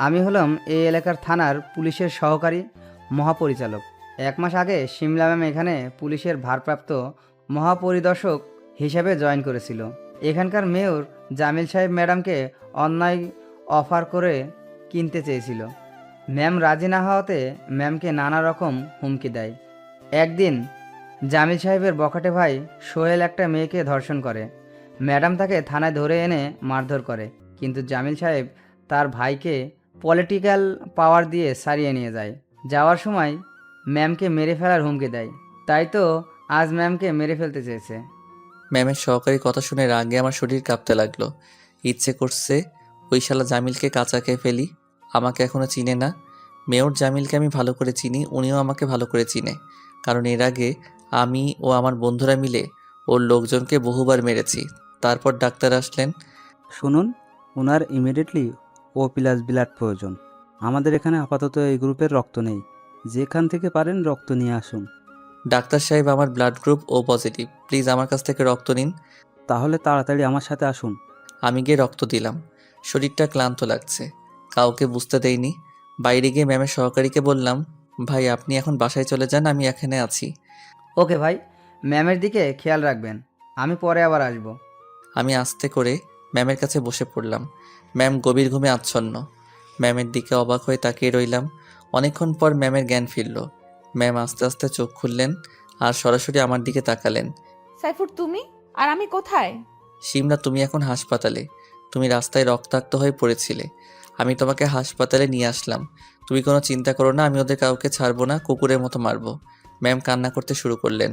আমি হলাম এই এলাকার থানার পুলিশের সহকারী মহাপরিচালক। 1 মাস আগে শিমলা ম্যাম এখানে পুলিশের ভারপ্রাপ্ত মহাপরিদর্শক হিসেবে জয়েন করেছিল। এখানকার মেয়র জামিল সাহেব ম্যাডামকে অন্যায় অফার করে কিনতে চেয়েছিল। ম্যাম রাজি না হওয়াতে ম্যামকে নানা রকম হুমকি দেয়। একদিন জামিল সাহেবের বখাটে ভাই সোহেল একটা মেয়েকে ধর্ষণ করে। ম্যাডাম তাকে থানায় ধরে এনে মারধর করে, কিন্তু জামিল সাহেব তার ভাইকে পলিটিক্যাল পাওয়ার দিয়ে সারিয়ে নিয়ে যায়। যাওয়ার সময় ম্যামকে মেরে ফেলার হুমকি দেয়। তাই তো আজ ম্যামকে মেরে ফেলতে চেয়েছে। ম্যামের সহকারী কথা শুনে রাগে আমার শরীর কাঁপতে লাগলো। ইচ্ছে করছে ওই শালা জামিলকে কাঁচা খেয়ে ফেলি। আমাকে এখনো চিনে না। মেয়র জামিলকে আমি ভালো করে চিনি, উনিও আমাকে ভালো করে চিনে, কারণ এর আগে আমি ও আমার বন্ধুরা মিলে ওর লোকজনকে বহুবার মেরেছি। তারপর ডাক্তার আসলেন। শুনুন, ওনার ইমিডিয়েটলি O+ ব্লাড প্রয়োজন। আমাদের এখানে আপাতত এই গ্রুপের রক্ত নেই। যেখান থেকে পারেন রক্ত নিয়ে আসুন। ডাক্তার সাহেব, আমার blood group O positive, please আমার কাছ থেকে রক্ত নিন। তাহলে তাড়াতাড়ি আমার সাথে আসুন। আমি গিয়ে রক্ত দিলাম। শরীরটা ক্লান্ত লাগছে, কাউকে বুঝতে দেইনি। বাইরে গিয়ে ম্যামের সহকারীকে বললাম, ভাই আপনি এখন বাসায় চলে যান, আমি এখানে আছি। ওকে ভাই, ম্যামের দিকে খেয়াল রাখবেন, আমি পরে আবার আসব। আমি আস্তে করে ম্যামের কাছে বসে পড়লাম। ম্যাম গভীর ঘুমে আচ্ছন্ন। ম্যামের দিকে অবাক হয়ে তাকিয়ে রইলাম। অনেকক্ষণ পর ম্যামের জ্ঞান ফিরল। ম্যাম আস্তে আস্তে চোখ খুললেন আর সরাসরি আমার দিকে তাকালেন। সাইফুর, তুমি আর আমি কোথায়? শিমলা, তুমি এখন হাসপাতালে। তুমি রাস্তায় রক্তাক্ত হয়ে পড়েছিলে, আমি তোমাকে হাসপাতালে নিয়ে আসলাম। তুমি কোনো চিন্তা করো না, আমি ওদের কাউকে ছাড়বো না, কুকুরের মতো মারবো। ম্যাম কান্না করতে শুরু করলেন।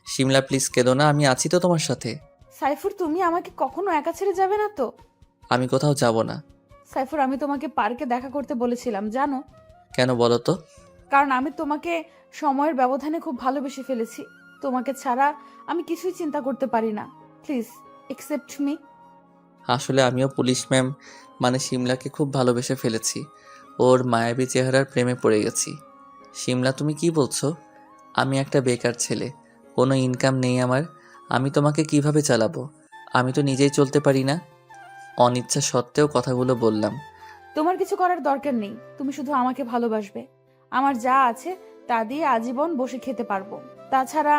শিমলা প্লিজ কেঁদো না, আমি আছি তো তোমার সাথে। সাইফুর, তুমি আমাকে কখনো একা ছেড়ে যাবে না তো? আমি কোথাও যাব না। সাইফুর, আমি তোমাকে পার্কে দেখা করতে বলেছিলাম, জানো? কেন বলো তো? কারণ আমি তোমাকে সময়ের ব্যবধানে খুব ভালোবেসে ফেলেছি। তোমাকে ছাড়া আমি কিছুই চিন্তা করতে পারি না। Please accept me. আসলে আমিও পুলিশ ম্যাম মানে শিমলাকে খুব ভালোবেসে ফেলেছি। ওর মায়াবী চেহারার প্রেমে পড়ে গেছি। শিমলা, তুমি কি বলছো? আমি একটা বেকার ছেলে, কোনো ইনকাম নেই আমার। আমি তোমাকে কিভাবে চালাবো? আমি তো নিজেই চলতে পারি না। অনিচ্ছা সত্ত্বেও কথাগুলো বললাম। তোমার কিছু করার দরকার নেই, তুমি শুধু আমাকে ভালোবাসবে। আমার যা আছে তা দিয়ে আজীবন বসে খেতে পারবো। তাছাড়া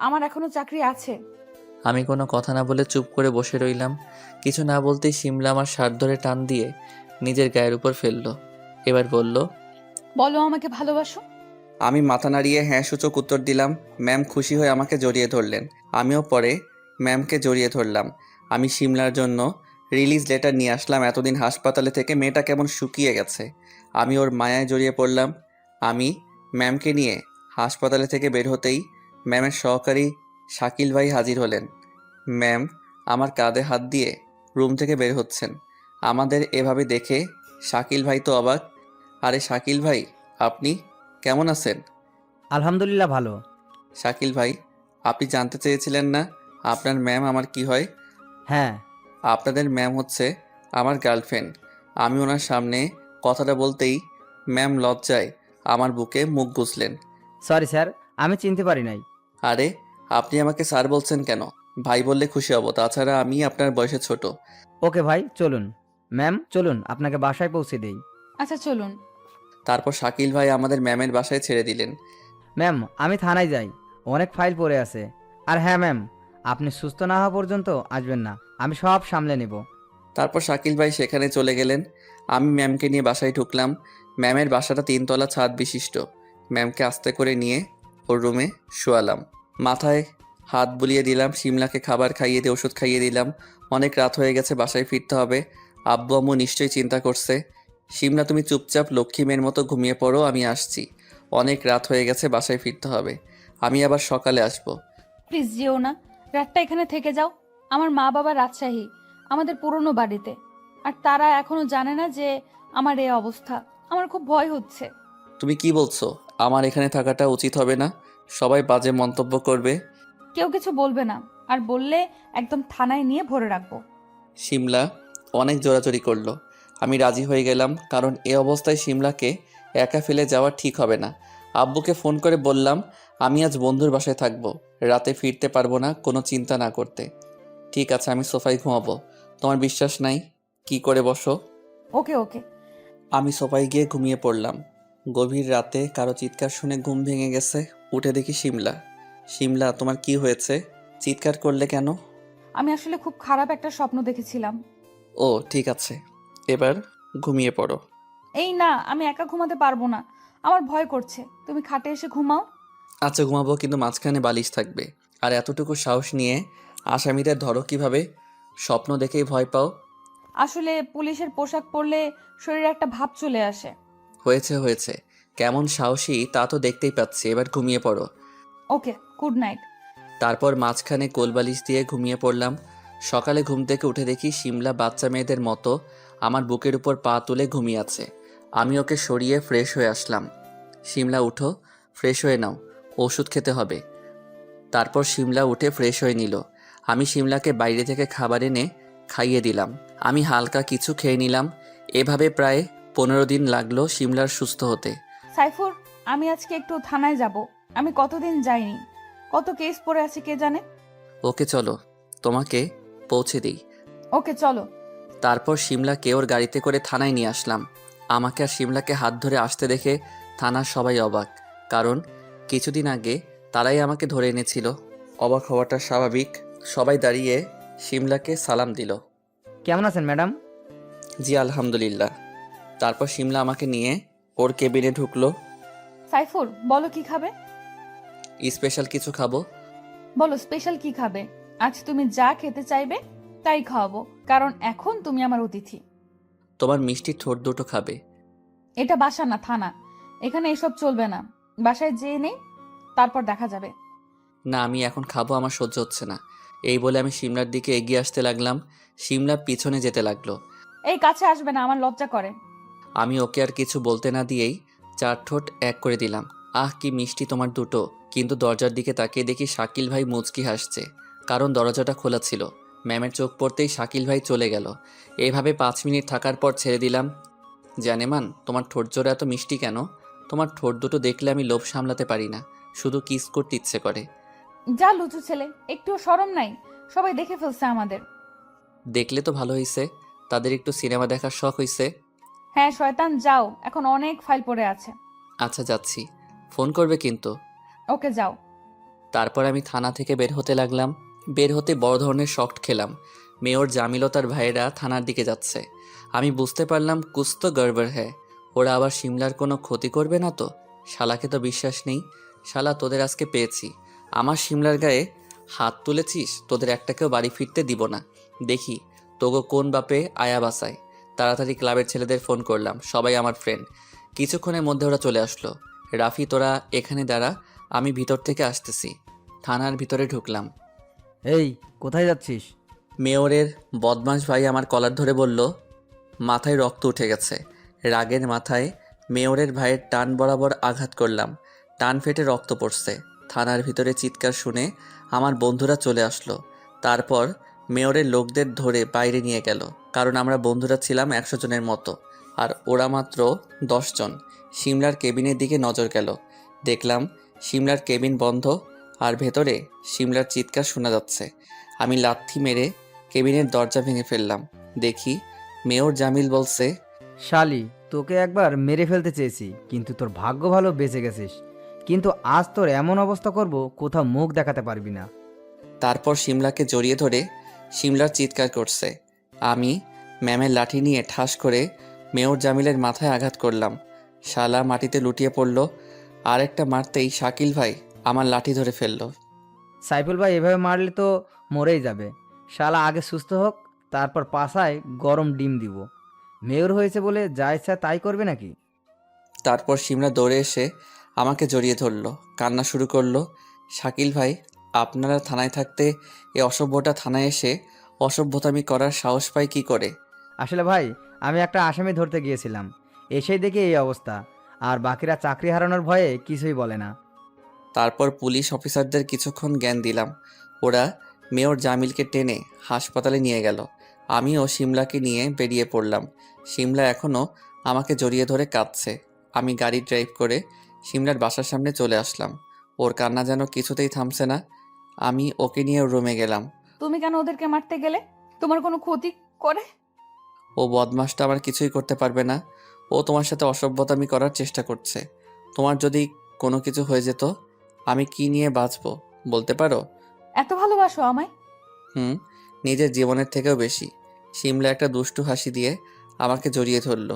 আমার এখনো চাকরি আছে। আমি কোনো কথা না বলে চুপ করে বসে রইলাম। কিছু না বলতেই শিমলা আমার শার্ট ধরে টান দিয়ে নিজের গায়ের উপর ফেললো। এবার বলল, বলো আমাকে ভালোবাসো। আমি মাথা নাড়িয়ে হ্যাঁ সূচক উত্তর দিলাম। ম্যাম খুশি হয়ে আমাকে জড়িয়ে ধরলেন। আমিও পরে ম্যামকে জড়িয়ে ধরলাম। আমি শিমলার জন্য রিলিজ লেটার নিয়ে আসলাম। এতদিন হাসপাতালে থেকে মেয়েটা কেমন শুকিয়ে গেছে। আমি ওর মায়ায় জড়িয়ে পড়লাম। আমি ম্যামকে নিয়ে হাসপাতালে থেকে বের হতেই ম্যামের সহকারী শাকিল ভাই হাজির হলেন। ম্যাম আমার কাঁধে হাত দিয়ে রুম থেকে বের হচ্ছেন। আমাদের এভাবে দেখে শাকিল ভাই তো অবাক। আরে শাকিল ভাই, আপনি কেমন আছেন? আলহামদুলিল্লাহ ভালো। শাকিল ভাই, আপনি জানতে চেয়েছিলেন না আপনার ম্যাম আমার কি হয়? হ্যাঁ। আপনাদের ম্যাম হচ্ছে আমার গার্লফ্রেন্ড। আমি ওনার সামনে কথাটা বলতেই ম্যাম লজ্জায় আমার বুকে মুখ গুজলেন। সরি স্যার, আমি চিনতে পারি নাই। আরে আপনি আমাকে স্যার বলছেন কেন? ভাই বললে খুশি হব, তাছাড়া আমি আপনার বয়সে ছোট। ওকে ভাই, চলুন। ম্যাম চলুন, আপনাকে বাসায় পৌঁছে দেই। আচ্ছা চলুন। তারপর শাকিল ভাই আমাদের ম্যামের বাসায় ছেড়ে দিলেন। ম্যাম আমি থানায় যাই, অনেক ফাইল পড়ে আছে। আর হ্যাঁ ম্যাম, আপনি সুস্থ না হওয়া পর্যন্ত আসবেন না, আমি সব সামলে নেব। তারপর শাকিল ভাই সেখানে চলে গেলেন। আমি ম্যামকে নিয়ে বাসায় ঢুকলাম। ম্যামের বাসাটা 3 তলা ছাদ বিশিষ্ট। ম্যামকে আস্তে করে নিয়ে ওর রুমে শোয়ালাম। মাথায় হাত বুলিয়ে দিলাম। শিমলাকে খাবার খাইয়ে দিয়ে ওষুধ খাইয়ে দিলাম। অনেক রাত হয়ে গেছে, বাসায় ফিরতে হবে। আব্বু আম্মু নিশ্চয়ই চিন্তা করছে। শিমলা, তুমি চুপচাপ লক্ষ্মী মেয়ের মতো ঘুমিয়ে পড়ো, আমি আসছি। অনেক রাত হয়ে গেছে, বাসায় ফিরতে হবে। আমি আবার সকালে আসবো। প্লিজ যেও না, রাতটা এখানে থেকে যাও। আমার মা বাবা রাজশাহী, আমাদের পুরনো বাড়িতে। আর তারা এখনো জানে না যে আমার এই অবস্থা। আমার খুব ভয় হচ্ছে। তুমি কি বলছো? আমার এখানে থাকাটা উচিত হবে না? সবাই বাজে মন্তব্য করবে। কেউ কিছু বলবে না, আর বললে একদম থানায় নিয়ে ভরে রাখবো। শিমলা অনেক জোরাজোরি করলো। আমি রাজি হয়ে গেলাম, কারণ এ অবস্থায় শিমলাকে একা ফেলে যাওয়া ঠিক হবে না। আব্বুকে ফোন করে বললাম আমি আজ বন্ধুর বাসায় থাকবো, রাতে ফিরতে পারবো না, কোনো চিন্তা না করতে। ঠিক আছে, আমি সোফায় ঘুমাবো। তোমার বিশ্বাস নাই? কি করে বসো। ওকে ওকে। আমি সোফায় গিয়ে ঘুমিয়ে পড়লাম। গভীর রাতে কারো চিৎকার শুনে ঘুম ভেঙে গেছে। উঠে দেখি শিমলা। শিমলা, তোমার কি হয়েছে? চিৎকার করলে কেন? আমি আসলে খুব খারাপ একটা স্বপ্ন দেখেছিলাম। ও ঠিক আছে, এবার ঘুমিয়ে পড়ো। এই না, আমি একা ঘুমাতে পারবো না, আমার ভয় করছে। তুমি খাটে এসে ঘুমাও। আচ্ছা ঘুমাবো, কিন্তু মাঝখানে বালিশ থাকবে। আর এতটুকু সাহস নিয়ে আসামিদের ধরো কিভাবে? স্বপ্ন দেখেই ভয় পাও? আসলে পুলিশের পোশাক পরলে শরীরে একটা ভাব চলে আসে। হয়েছে হয়েছে, কেমন সাহসী তা তো দেখতেই পাচ্ছি। এবার ঘুমিয়ে পড়ো। ওকে, গুড নাইট। তারপর মাঝখানে কোলবালিশ দিয়ে ঘুমিয়ে পড়লাম। সকালে ঘুম থেকে উঠে দেখি শিমলা বাচ্চা মেয়েদের মতো আমার বুকের উপর পা তুলে ঘুমিয়ে আছে। আমি ওকে সরিয়ে ফ্রেশ হয়ে আসলাম। শিমলা উঠো, ফ্রেশ হয়ে নাও, ওষুধ খেতে হবে। তারপর শিমলা উঠে ফ্রেশ হয়ে নিল। আমি শিমলাকে বাইরে থেকে খাবার এনে খাইয়ে দিলাম। আমি হালকা কিছু খেয়ে নিলাম। এভাবে প্রায় 15 দিন লাগলো শিমলার সুস্থ হতে। সাইফুর, আমি আজকে একটু থানায় যাব। আমি কতদিন যাইনি, কত কেস পড়ে আছে কে জানে। ওকে চলো, তোমাকে পৌঁছে দিই। ওকে চলো। তারপর শিমলাকে ওর গাড়িতে করে থানায় নিয়ে আসলাম। আমাকে আর শিমলাকে হাত ধরে আসতে দেখে থানার সবাই অবাক, কারণ কিছুদিন আগে তারাই আমাকে ধরে এনেছিল। অবাক হওয়াটা স্বাভাবিক। সবাই দাঁড়িয়ে শিমলাকে সালাম দিল। কেমন আছেন ম্যাডাম? জি আলহামদুলিল্লাহ। তারপর শিমলা আমাকে নিয়ে ওর কেবিনে ঢুকলো। সাইফুর, বলো কি খাবে? স্পেশাল কিছু খাবো। বলো স্পেশাল কি খাবে। আজ তুমি যা খেতে চাইবে তাই খাওয়াবো, কারণ এখন তুমি আমার অতিথি। তোমার মিষ্টি ঠোঁট দুটো খাবে। এটা বাসা না, থানা। এখানে এসব চলবে না। বাসায় যেয়ে নেই, তারপর দেখা যাবে। না আমি এখন খাবো, আমার সহ্য হচ্ছে না। এই বলে আমি শিমলার দিকে এগিয়ে আসতে লাগলাম। শিমলা পিছনে যেতে লাগলো। এই কাছে আসবে না, আমার লজ্জা করে। আমি ওকে আর কিছু বলতে না দিয়েই 4 ঠোঁট এক করে দিলাম। আহ কি মিষ্টি তোমার দুটো। কিন্তু দরজার দিকে তাকিয়ে দেখি শাকিল ভাই মুচকি হাসছে, কারণ দরজাটা খোলা ছিল। ম্যামের চোখ পড়তেই শাকিল ভাই চলে গেল। এইভাবে 5 মিনিট থাকার পর ছেড়ে দিলাম। জানেমান, তোমার ঠোঁট জোড়া এত মিষ্টি কেন? তোমার ঠোঁট দুটো দেখলে আমি লোভ সামলাতে পারি না, শুধু কিস করতে ইচ্ছে করে। যা লুচু ছেলে, একটুও শরম নাই। সবাই দেখে ফেলছে আমাদের। দেখলে তো ভালো হইছে, তাদের একটু সিনেমা দেখার শখ হইছে। হ্যাঁ শয়তান, যাও, এখন অনেক ফাইল পড়ে আছে। আচ্ছা যাচ্ছি, ফোন করবে কিন্তু। ওকে যাও। তারপর আমি থানা থেকে বের হতে লাগলাম। বের হতে বড় ধরনের শক খেলাম। মেয়র জামিল ও তার ভাইয়েরা থানার দিকে যাচ্ছে। আমি বুঝতে পারলাম কুছ তো গড়বড় হ্যায়। ওরা আবার শিমলার কোনো ক্ষতি করবে না তো? শালাকে তো বিশ্বাস নেই। শালা তোদের আজকে পেয়েছি। আমার শিমলার গায়ে হাত তুলেছিস, তোদের একটাকেও বাড়ি ফিরতে দিব না। দেখি তোগো কোন বাপে আয়া বাসায়। তাড়াতাড়ি ক্লাবের ছেলেদের ফোন করলাম, সবাই আমার ফ্রেন্ড। কিছুক্ষণের মধ্যে ওরা চলে আসলো। রাফি তোরা এখানে দাঁড়া, আমি ভিতর থেকে আসতেছি। থানার ভিতরে ঢুকলাম। এই, কোথায় যাচ্ছিস? মেয়রের বদমাশ ভাই আমার কলার ধরে বলল। মাথায় রক্ত উঠে গেছে। রাগের মাথায় মেয়রের ভাইয়ের টান বরাবর আঘাত করলাম। টান ফেটে রক্ত পড়ছে। থানার ভিতরে চিৎকার শুনে আমার বন্ধুরা চলে আসলো। তারপর মেয়রের লোকদের ধরে বাইরে নিয়ে গেল, কারণ আমরা বন্ধুরা ছিলাম 100 জনের মতো, আর ওরা মাত্র 10 জন। শিমলার কেবিনের দিকে নজর গেল। দেখলাম শিমলার কেবিন বন্ধ, আর ভেতরে শিমলার চিৎকার শোনা যাচ্ছে। আমি লাথি মেরে কেবিনের দরজা ভেঙে ফেললাম। দেখি মেয়র জামিল বলছে, শালি, তোকে একবার মেরে ফেলতে চেয়েছি, কিন্তু তোর ভাগ্য ভালো বেঁচে গেছিস। কিন্তু আজ তোর এমন অবস্থা করব, কোথাও মুখ দেখাতে পারবি না। তারপর শিমলাকে জড়িয়ে ধরে শিমলার চিৎকার করছে। আমি ম্যামের লাঠি নিয়ে ঠাস করে মেয়র জামিলের মাথায় আঘাত করলাম। শালা মাটিতে লুটিয়ে পড়ল। আরেকটা মারতেই শাকিল ভাই আমার লাঠি ধরে ফেলল। সাইফুল ভাই এভাবে মারলে তো মরেই যাবে। শালা আগে সুস্থ হোক, তারপর পাছায় গরম ডিম দিব। মেয়র হয়েছে বলে যা ইচ্ছা তাই করবে নাকি? তারপর শিমলা দৌড়ে এসে আমাকে জড়িয়ে ধরলো, কান্না শুরু করলো। শাকিল ভাই, আপনারা থানায় থাকতে এ অসভ্যটা থানায় এসে অসভ্যতামি করার সাহস পায় কি করে? আসলে ভাই, আমি একটা আসামি ধরতে গিয়েছিলাম, এসেই দেখি এই অবস্থা। আর বাকিরা চাকরি হারানোর ভয়ে কিছুই বলে না। তারপর পুলিশ অফিসারদের কিছুক্ষণ জ্ঞান দিলাম। ওরা মেয়র জামিলকে টেনে হাসপাতালে নিয়ে গেল। আমিও শিমলাকে নিয়ে বেরিয়ে পড়লাম। শিমলা এখনও আমাকে জড়িয়ে ধরে কাঁদছে। আমি গাড়ি ড্রাইভ করে শিমলার বাসার সামনে চলে আসলাম। ওর কান্না যেন কিছুতেই থামছে না। আমি ওকে নিয়ে ওর রুমে গেলাম। তুমি কেন ওদেরকে মারতে গেলে? তোমার কোনো ক্ষতি করে? ও বদমাসটা আমার কিছুই করতে পারবে না। ও তোমার সাথে অসভ্যতামি করার চেষ্টা করছে। তোমার যদি কোনো কিছু হয়ে যেত, আমি কি নিয়ে বাঁচবো বলতে পারো? এত ভালোবাসো আমায়? হুম, নিজের জীবনের থেকেও বেশি। শিমলা একটা দুষ্টু হাসি দিয়ে আমাকে জড়িয়ে ধরলো।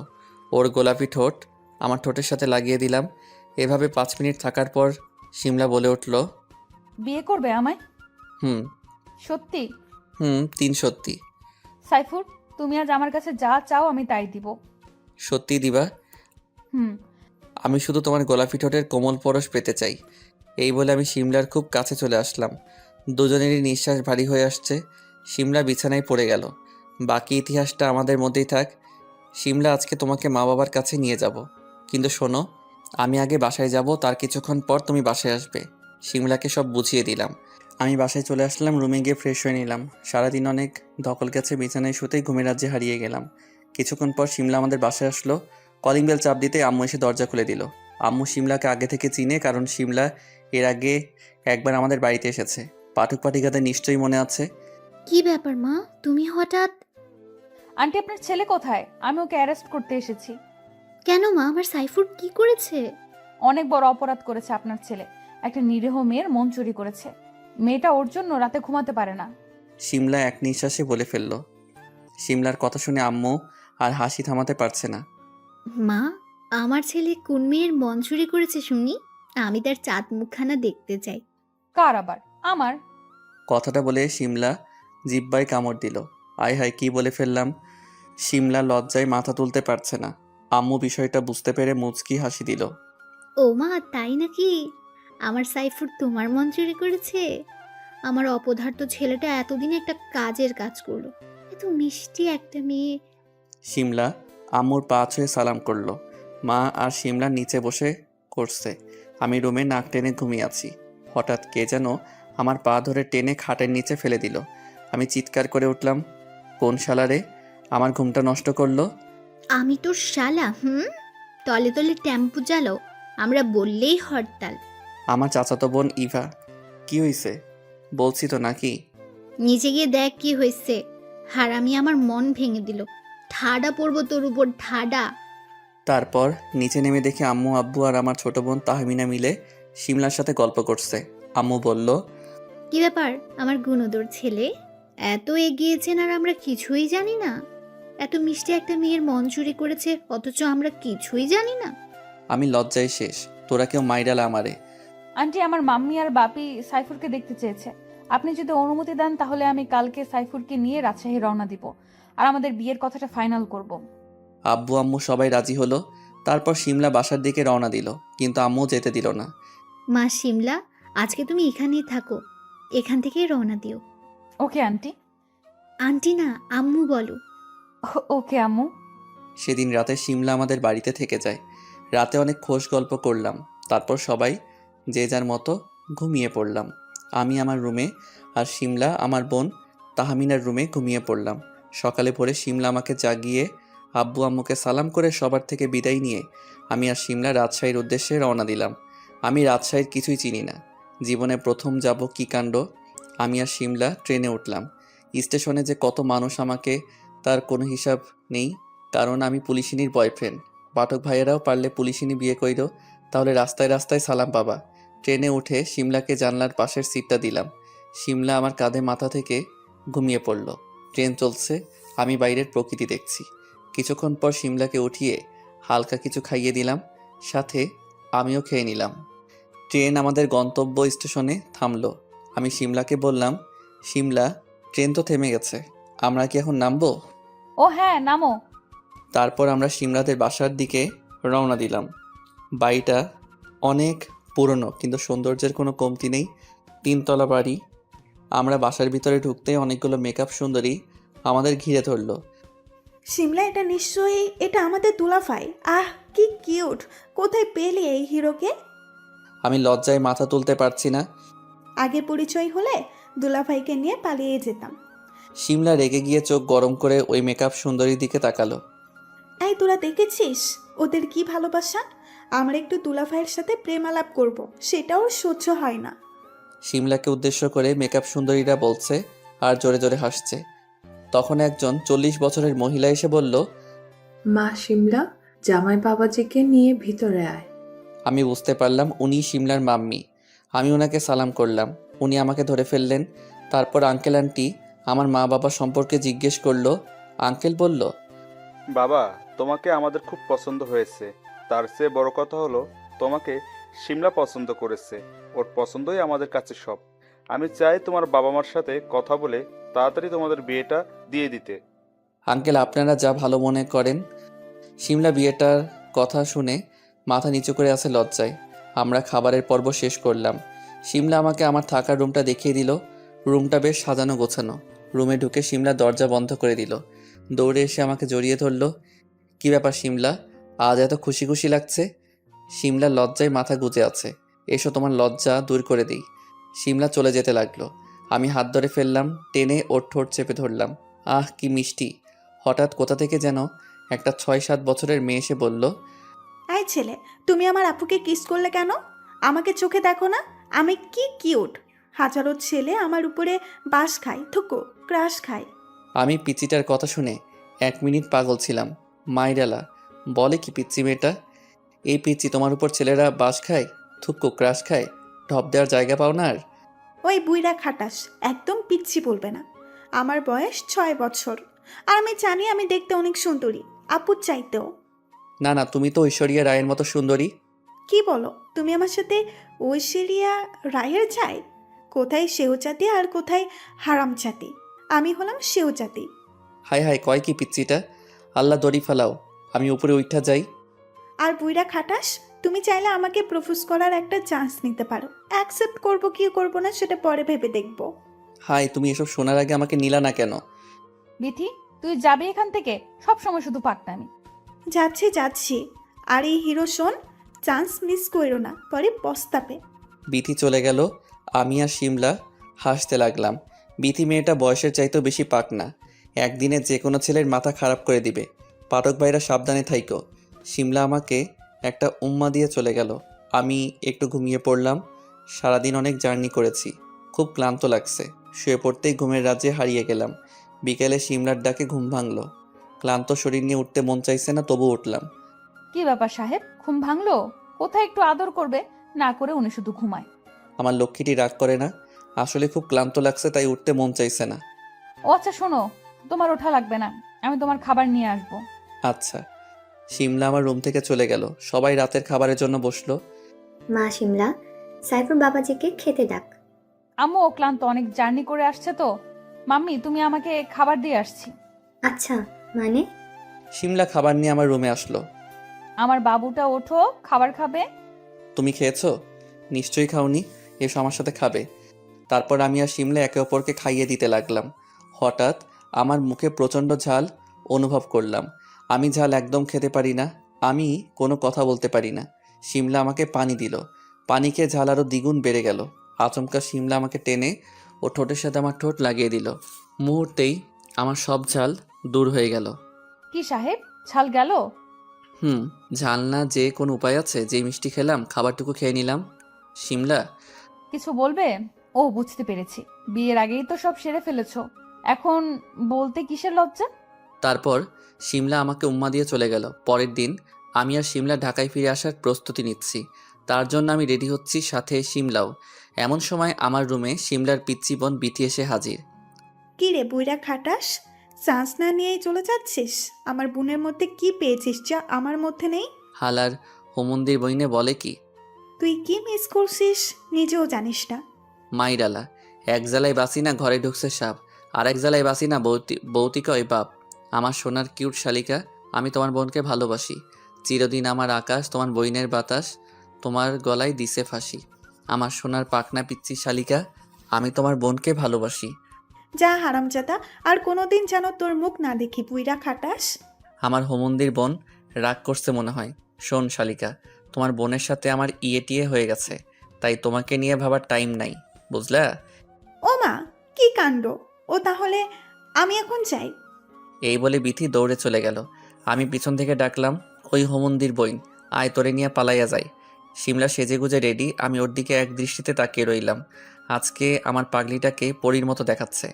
ওর গোলাপি ঠোঁট আমার ঠোঁটের সাথে লাগিয়ে দিলাম। এভাবে 5 মিনিট থাকার পর শিমলা বলে উঠল, বিয়ে করবে আমায়? হুম। সত্যি? হুম, 3 সত্যি। সাইফুর, তুমি আজ আমার কাছে যা চাও আমি তাই দিব। সত্যি দিবা? হুম। আমি শুধু তোমার গোলাপি ঠোঁটের কোমল পরশ পেতে চাই। এই বলে আমি শিমলার খুব কাছে চলে আসলাম। দুজনেরই নিঃশ্বাস ভারী হয়ে আসছে। শিমলা বিছানায় পড়ে গেল। বাকি ইতিহাসটা আমাদের মধ্যেই থাক। শিমলা, আজকে তোমাকে মা বাবার কাছে নিয়ে যাব। কিন্তু শোনো, আমি আগে বাসায় যাব, তার কিছুক্ষণ পর তুমি বাসায় আসবে। শিমলাকে সব বুঝিয়ে দিলাম। আমি বাসায় চলে আসলাম, রুমে গিয়ে ফ্রেশ হয়ে নিলাম। সারাদিন অনেক ধকল গেছে, বিছানায় শুতেই ঘুমের রাজ্যে হারিয়ে গেলাম। কিছুক্ষণ পর শিমলা আমাদের বাসায় আসলো। কলিং বেল চাপ দিতে আম্মু এসে দরজা খুলে দিল। আম্মু শিমলাকে আগে থেকে চিনে, কারণ শিমলা এর আগে একবার আমাদের বাড়িতে এসেছে। পাঠক পাঠিকাদের নিশ্চয়ই মনে আছে। কি ব্যাপার মা, তুমি হঠাৎ? আন্টি, আপনার ছেলে কোথায়? আমি ওকে অ্যারেস্ট করতে এসেছি। কেন মা, আমার সাইফুর কি করেছে? অনেক বড় অপরাধ করেছে আপনার ছেলে। একটা নিরীহ মেয়ের মন চুরি করেছে। মেয়েটা ওর জন্য রাতে ঘুমাতে পারে না। শিমলা এক নিঃশ্বাসে বলে ফেলল। শিমলার কথা শুনে আম্মু আর হাসি থামাতে পারছে না। মা, আমার ছেলে কোন মেয়ের মন চুরি করেছে শুনি? আমি তার চাঁদ মুখখানা দেখতে চাই। কার আবার? আমার। কথাটা বলে শিমলা জিহ্বায় কামড় দিল। আয় হায়, কি বলে ফেললাম! শিমলা লজ্জায় মাথা তুলতে পারছে না। আম্মু বিষয়টা বুঝতে পেরে মুচকি হাসি দিল। ও মা, তাই নাকি? আমার সাইফুর তোমার মন চুরি করেছে? আমার অপদার্থ ছেলেটা এতদিন একটা কাজের কাজ করলো। এত মিষ্টি একটা মেয়ে। শিমলা আম্মুর পা ছুঁয়ে সালাম করলো। মা আর শিমলা নিচে বসে করছে। আমি রুমে নাক টেনে ঘুমিয়ে আছি। হঠাৎ কে যেন আমার পা ধরে টেনে খাটের নিচে ফেলে দিল। আমি চিৎকার করে উঠলাম, কোন শালারে আমার ঘুমটা নষ্ট করলো? আমি তোর শালা? তলে তলে টেম্পু চালাও, আমরা বললেই হরতাল। আমার চাচাতো বোন ইভা। কি হইছে? বলছি তো নাকি? নিচে গিয়ে দেখ কি হয়েছে। হারামি আমার মন ভেঙে দিল। ঠাডা পড়বো তোর উপর, ঠাডা। তারপর নিচে নেমে দেখি আম্মু, আব্বু আর আমার ছোট বোন তাহমিনা মিলে শিমলার সাথে গল্প করছে। আম্মু বলল, কি ব্যাপার আমার গুণদর ছেলে? এত এগিয়েছেন আর আমরা কিছুই জানি না? এত মিষ্টি একটা মেয়ের মন চুরি করেছে, অথচ আমরা কিছুই জানি না? আমি লজ্জায় শেষ। তোরা কেউ মাইরালা আমারে। আন্টি, আমার মাম্মি আর বাপি সাইফুরকে দেখতে চেয়েছে। আপনি যদি অনুমতি দেন তাহলে আমি কালকে সাইফুরকে নিয়ে রাজশাহী রওনা দিব আর আমাদের বিয়ের কথাটা ফাইনাল করব। আব্বু আম্মু সবাই রাজি হলো। তারপর শিমলা বাসার দিকে রওনা দিল, কিন্তু আম্মু যেতে দিল না। মা শিমলা, আজকে তুমি এখানেই থাকো, এখান থেকেই রওনা দিও। Okay aunty. আন্টি না, আম্মু বলো। ওকে আম্মু। সেদিন রাতে শিমলা আমাদের বাড়িতে থেকে যায়। রাতে অনেক খোশ গল্প করলাম। তারপর সবাই যে যার মতো ঘুমিয়ে পড়লাম। আমি আমার রুমে আর শিমলা আমার বোন তাহমিনার রুমে ঘুমিয়ে পড়লাম। সকালে পরে শিমলা আমাকে জাগিয়ে আব্বু আম্মুকে সালাম করে সবার থেকে বিদায় নিয়ে আমি আর শিমলা রাজশাহীর উদ্দেশ্যে রওনা দিলাম। আমি রাজশাহীর কিছুই চিনি না। জীবনে প্রথম যাব কী কাণ্ড! আমি আর শিমলা ট্রেনে উঠলাম। স্টেশনে যে কত মানুষ আমাকে, তার কোনো হিসাব নেই, কারণ আমি পুলিশিনীর বয়ফ্রেন্ড। পাঠক ভাইয়েরাও পারলে পুলিশিনী বিয়ে কইর, তাহলে রাস্তায় রাস্তায় সালাম পাবা। ট্রেনে উঠে শিমলাকে জানলার পাশের সিটটা দিলাম। শিমলা আমার কাঁধে মাথা থেকে ঘুমিয়ে পড়ল। ট্রেন চলছে, আমি বাইরের প্রকৃতি দেখছি। কিছুক্ষণ পর শিমলাকে উঠিয়ে হালকা কিছু খাইয়ে দিলাম, সাথে আমিও খেয়ে নিলাম। ট্রেন আমাদের গন্তব্য স্টেশনে থামলো। আমি শিমলাকে বললাম, শিমলা, ট্রেন তো থেমে গেছে, আমরা কি এখন নামবো? ও হ্যাঁ, নামো। তারপর আমরা শিমলাদের বাসার দিকে রওনা দিলাম। বাড়িটা অনেক পুরনো, কিন্তু সৌন্দর্যের কোনো কমতি নেই। 3 তলা বাড়ি। আমরা বাসার ভিতরে ঢুকতেই অনেকগুলো মেকআপ সুন্দরী আমাদের ঘিরে ধরলো। শিমলা, এটা আমাদের দুলাভাই। আহ, কি কিউট! কোথায় পেলে এই হিরোকে? আমি লজ্জায় মাথা তুলতে পারছি না। আগে পরিচয় হলে দুলাভাইকে নিয়ে পালিয়ে যেতাম। শিমলা রেগে গিয়ে চোখ গরম করে ওই মেকআপ সুন্দরীর দিকে তাকালো। এই, তোরা দেখেছিস ওদের কি ভালোবাসা? আমরা একটু দুলাভাইয়ের সাথে প্রেম আলাপ করব, সেটাও সহ্য হয় না। শিমলাকে উদ্দেশ্য করে মেকআপ সুন্দরীরা বলছে আর জোরে জোরে হাসছে। তখন একজন 40 বছরের মহিলা এসে বলল, মা শিমলা, জামাই বাবাজিকে নিয়ে ভিতরে আয়। আমি বুঝতে পারলাম উনি শিমলার মাম্মি। আমি ওনাকে সালাম করলাম। উনি আমাকে ধরে ফেললেন। তারপর আঙ্কেল আন্টি আমার মা বাবা সম্পর্কে জিজ্ঞেস করলো। আঙ্কেল বলল, বাবা, তোমাকে আমাদের খুব পছন্দ হয়েছে। তার চেয়ে বড় কথা হলো তোমাকে সিমলা পছন্দ করেছে। ওর পছন্দই আমাদের কাছে সব। আমি চাই তোমার বাবা মার সাথে কথা বলে তাড়াতাড়ি তোমাদের বিয়েটা দিয়ে দিতে। আঙ্কেল আপনারা যা ভালো মনে করেন। শিমলা বিয়েটার কথা শুনে মাথা নিচু করে আছে লজ্জায়। আমরা খাবারের পর্ব শেষ করলাম। শিমলা আমাকে আমার থাকার রুমটা দেখিয়ে দিল। রুমটা বেশ সাজানো গোছানো। রুমে ঢুকে শিমলা দরজা বন্ধ করে দিল। দৌড়ে এসে আমাকে জড়িয়ে ধরল। কি ব্যাপার শিমলা, আজ এত খুশি খুশি লাগছে? শিমলা লজ্জায় মাথা গুজে আছে। এসো তোমার লজ্জা দূর করে দিই। শিমলা চলে যেতে লাগলো। আমি হাত ধরে ফেললাম, টেনে ওর ঠোঁট চেপে ধরলাম। আহ কি মিষ্টি। হঠাৎ কোথা থেকে যেন একটা 6-7 বছরের মেয়ে এসে বলল, এই ছেলে, তুমি আমার আপুকে কিস করলে কেন? আমাকে চোখে দেখো না? আমি কি কিউট। হাজারো ছেলে আমার উপরে বাস খায়, থুকো ক্রাশ খায়। আমি পিচিটার কথা শুনে 1 মিনিট পাগল ছিলাম। মাইরালা বলে কি পিচ্চি মেয়েটা? এই পিচ্চি তোমার উপর ছেলেরা বাস খায়, থুক্কু ক্রাশ খায়, ঢপ দেওয়ার জায়গা পাও না আর? ওই বুইরা খাটাস, একদম পিচ্ছি বলবে না। আমার বয়স 6 বছর, আর আমি জানি আমি দেখতে অনেক সুন্দরী, আপুর চাইতেও। না না, তুমি তো ঐশ্বরিয়া রায়ের মতো সুন্দরী। কি বলো তুমি আমার সাথে? ঐশ্বরিয়া রায়ের চাই? কোথায় সেও জাতি আর কোথায় হারাম জাতি? আমি হলাম সেও জাতি। হায় হায়, কয় কি পিচ্চিটা? আল্লাহ দড়ি ফেলাও, আমি উপরে উঠা যাই। আর বুইরা খাটাস, তুমি চাইলে আমাকে প্রপোজ করার একটা চান্স নিতে পারো। অ্যাকসেপ্ট করবো কি করবো না সেটা পরে ভেবে দেখবো। হাই, তুমি এসব শোনার আগে আমাকে নিলা না কেন? বিথি, তুই যাবি এখান থেকে? সব সময় শুধু পাকনামি। যাচ্ছি যাচ্ছি। আর এই হিরো শোন, চান্স মিস করো না, পরে পস্তাবে। বিথি চলে গেল। আমি আর শিমলা হাসতে লাগলাম। বিথি মেয়েটা বয়সের চাইতেও বেশি পাক না। একদিনে যে কোনো ছেলের মাথা খারাপ করে দিবে। পাঠক ভাইরা সাবধানে থাইকো। শিমলা আমাকে একটা উম্মা দিয়ে চলে গেল। আমি একটু ঘুমিয়ে পড়লাম। সারাদিন অনেক জার্নি করেছি, খুব ক্লান্ত লাগছে। শুয়ে পড়তেই ঘুমের রাজ্যে হারিয়ে গেলাম। বিকেলে শিমলার ডাকে ঘুম ভাঙলো। ক্লান্ত শরীর নিয়ে উঠতে মন চাইছে না, তবু উঠলাম। কি ব্যাপার সাহেব, ঘুম ভাঙলো? কোথায় একটু আদর করবে? না করে উনি শুধু ঘুমায়। আমার লক্ষ্মীটি রাগ করে না। আসলে খুব ক্লান্ত লাগছে, তাই উঠতে মন চাইছে না। ও আচ্ছা শোনো, তোমার ওঠা লাগবে না, আমি তোমার খাবার নিয়ে আসবো। আচ্ছা। শিমলা আমার রুম থেকে চলে গেল। সবাই রাতের খাবারের জন্য বসলো। মা শিমলা, সাইফুর বাবাজিকে খেতে ডাক। আম্মু ও ক্লান্ত, অনেক জার্নি করে আসছে তো। মাম্মি, তুমি আমাকে খাবার দিয়ে আসছি। আচ্ছা, মানে? শিমলা খাবার নিয়ে আমার রুমে আসলো। আমার বাবুটা ওঠো, খাবার খাবে। তুমি খেয়েছো? নিশ্চয়ই খাওনি। এসো আমার সাথে খাবে। তারপর আমি আর শিমলা একে অপরকে খাইয়ে দিতে লাগলাম। হঠাৎ আমার মুখে প্রচণ্ড ঝাল অনুভব করলাম। আমি ঝাল একদম খেতে পারি না। আমি কোনো কথা বলতে পারি না। শিমলা আমাকে পানি দিল। পানি খেয়ে ঝাল আরও দ্বিগুণ বেড়ে গেল। আচমকা শিমলা আমাকে টেনে ও ঠোঁটের সাথে আমার ঠোঁট লাগিয়ে দিল। মুহূর্তেই আমার সব ঝাল দূর হয়ে গেল। কি সাহেব, ছাল গেল? ঝাল না যে কোনো উপায় আছে? যে মিষ্টি খেলাম, খাবারটুকু খেয়ে নিলাম। শিমলা কিছু বলবে? ও বুঝতে পেরেছি, বিয়ের আগেই তো সব সেরে ফেলেছো, এখন বলতে কিসের লজ্জা? তারপর শিমলা আমাকে উম্মা দিয়ে চলে গেল। পরের দিন আমি আর শিমলা ঢাকায় ফিরে আসার প্রস্তুতি নিচ্ছি। তার জন্য আমি রেডি হচ্ছি, সাথে শিমলাও। এমন সময় আমার রুমে শিমলার পিচ্চি বোন বিথি এসে হাজির। কি রে বুইরা খাটাস, চান্স না নিয়েই চলে যাচ্ছিস? আমার বোনের মধ্যে কি পেয়েছিস যা আমার মধ্যে নেই? হালার হোমন্দির বইনে বলে কি? তুই কি মিস করছিস নিজেও জানিস না। মাইরালা, এক জ্বালায় বাসি না ঘরে ঢুকছে সাপ, আর এক জ্বালায় বাসি না বৌতিকা ওই বাপ। আমার সোনার কিউট শালিকা, আমি তোমার বোনকে ভালোবাসি। চিরদিন আমার আকাশ, তোমার বইনের বাতাস, তোমার গলায় দিছে ফাঁসি। আমার সোনার পাকনা পিচ্চি শালিকা, আমি তোমার বোনকে ভালোবাসি। যা হারামজাদা, আর কোনোদিন যেন তোর মুখ না দেখি বুইরা খাটাস। আমার হোমন্দির বোন রাগ করছে মনে হয়। শোন শালিকা, তোমার বোনের সাথে আমার টিয়ে হয়ে গেছে, তাই তোমাকে নিয়ে ভাবার টাইম নাই, বুঝলা? ও মা, কি কাণ্ড! ও তাহলে আমি এখন যাই? এই বলে বিথি দৌড়ে চলে গেল। আমি পিছন থেকে ডাকলাম, ওই হোমন্দির বইন, আয় তোরে নিয়ে পালাইয়া যায়। শিমলা সেজেগুজে রেডি। আমি ওর দিকে এক দৃষ্টিতে তাকিয়ে রইলাম। আজকে আমার পাগলিটাকে পরীর মতো দেখাচ্ছে।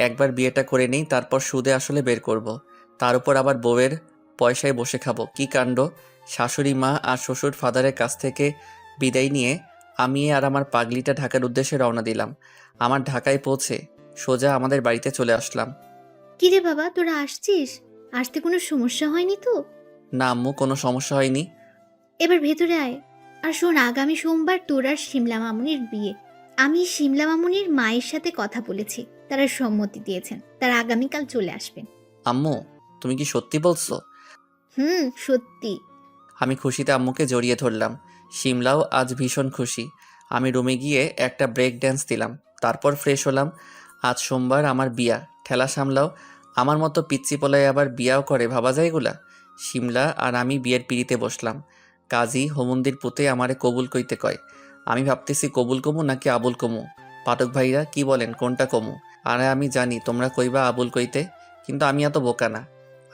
একবার বিয়েটা করে নেই, তারপর সুদে আসলে বের করব। তার উপর আবার বউয়ের পয়সায় বসে খাবো। কি কাণ্ড! শাশুড়ি মা আর শ্বশুর ফাদারের কাছ থেকে বিদায় নিয়ে আমি আর আমার পাগলিটা ঢাকার উদ্দেশ্যে রওনা দিলাম। আমার ঢাকায় পৌঁছে সোজা আমাদের বাড়িতে চলে আসলাম। কিরে বাবা, তোরা আসছিস? আসতে কোনো সমস্যা হয়নি তো? না আম্মু, কোনো সমস্যা হয়নি। এবার ভেতরে আয়। আর শোন, আগামী সোমবার তোর আর শিমলা মামুনির বিয়ে। আমি শিমলা মামুনির মায়ের সাথে কথা বলেছি, তারা সম্মতি দিয়েছেন, তারা আগামীকাল চলে আসবেন। আম্মু, তুমি কি সত্যি বলছো? সত্যি। আমি খুশিতে আম্মুকে জড়িয়ে ধরলাম। শিমলাও আজ ভীষণ খুশি। আমি রুমে গিয়ে একটা ব্রেক ড্যান্স দিলাম, তারপর ফ্রেশ হলাম। আজ সোমবার আমার বিয়া, ঠেলা সামলাও। আমার মতো পিচ্চি পোলায় আবার বিয়াও করে, ভাবা যায় এগুলা? শিমলা আর আমি বিয়ের পিড়িতে বসলাম। কাজী হোমন্দির পুঁতে আমারে কবুল কইতে কয়। আমি ভাবতেছি কবুল কমু নাকি আবুল কমু। পাঠক ভাইরা কি বলেন, কোনটা কমু? আর আমি জানি তোমরা কইবা আবুল কইতে, কিন্তু আমি এত বোকা না।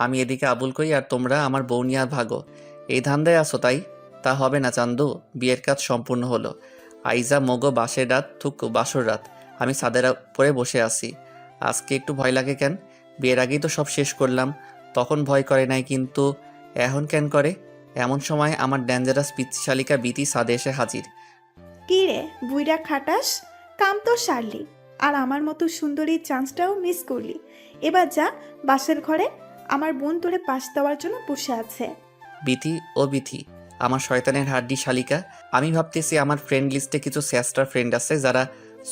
আমি এদিকে আবুল কই আর তোমরা আমার বউ নিয়া ভাগো। এই ধান্দায় আসো তাই? তা হবে না চান্দু। বিয়ের কাজ সম্পূর্ণ হলো। আইজা মগো বাসের রাত থুক বাসর রাত। আমি ছাদের উপরে বসে আছি। আজকে একটু ভয় লাগে কেন? বিয়ের আগেই তো সব শেষ করলাম, তখন ভয় করে নাই, কিন্তু এখন কেন করে? এমন সময় আমার ডেঞ্জারাস পিচ্ছিশালিকা বিতি ছাদে এসে হাজির। কি রে বুইরা খাটাস, কাম তো সারলি, আর আমার মতো সুন্দরীর চান্সটাও মিস করলি। এবার যা বাসের ঘরে, আমার বোন তোরে পাশ দেওয়ার জন্য বসে আছে। বিথি ও বিথি, আমার শয়তানের হাড্ডি শালিকা, আমি ভাবতেছি আমার ফ্রেন্ড লিস্টে কিছু স্যাস্টার ফ্রেন্ড আছে যারা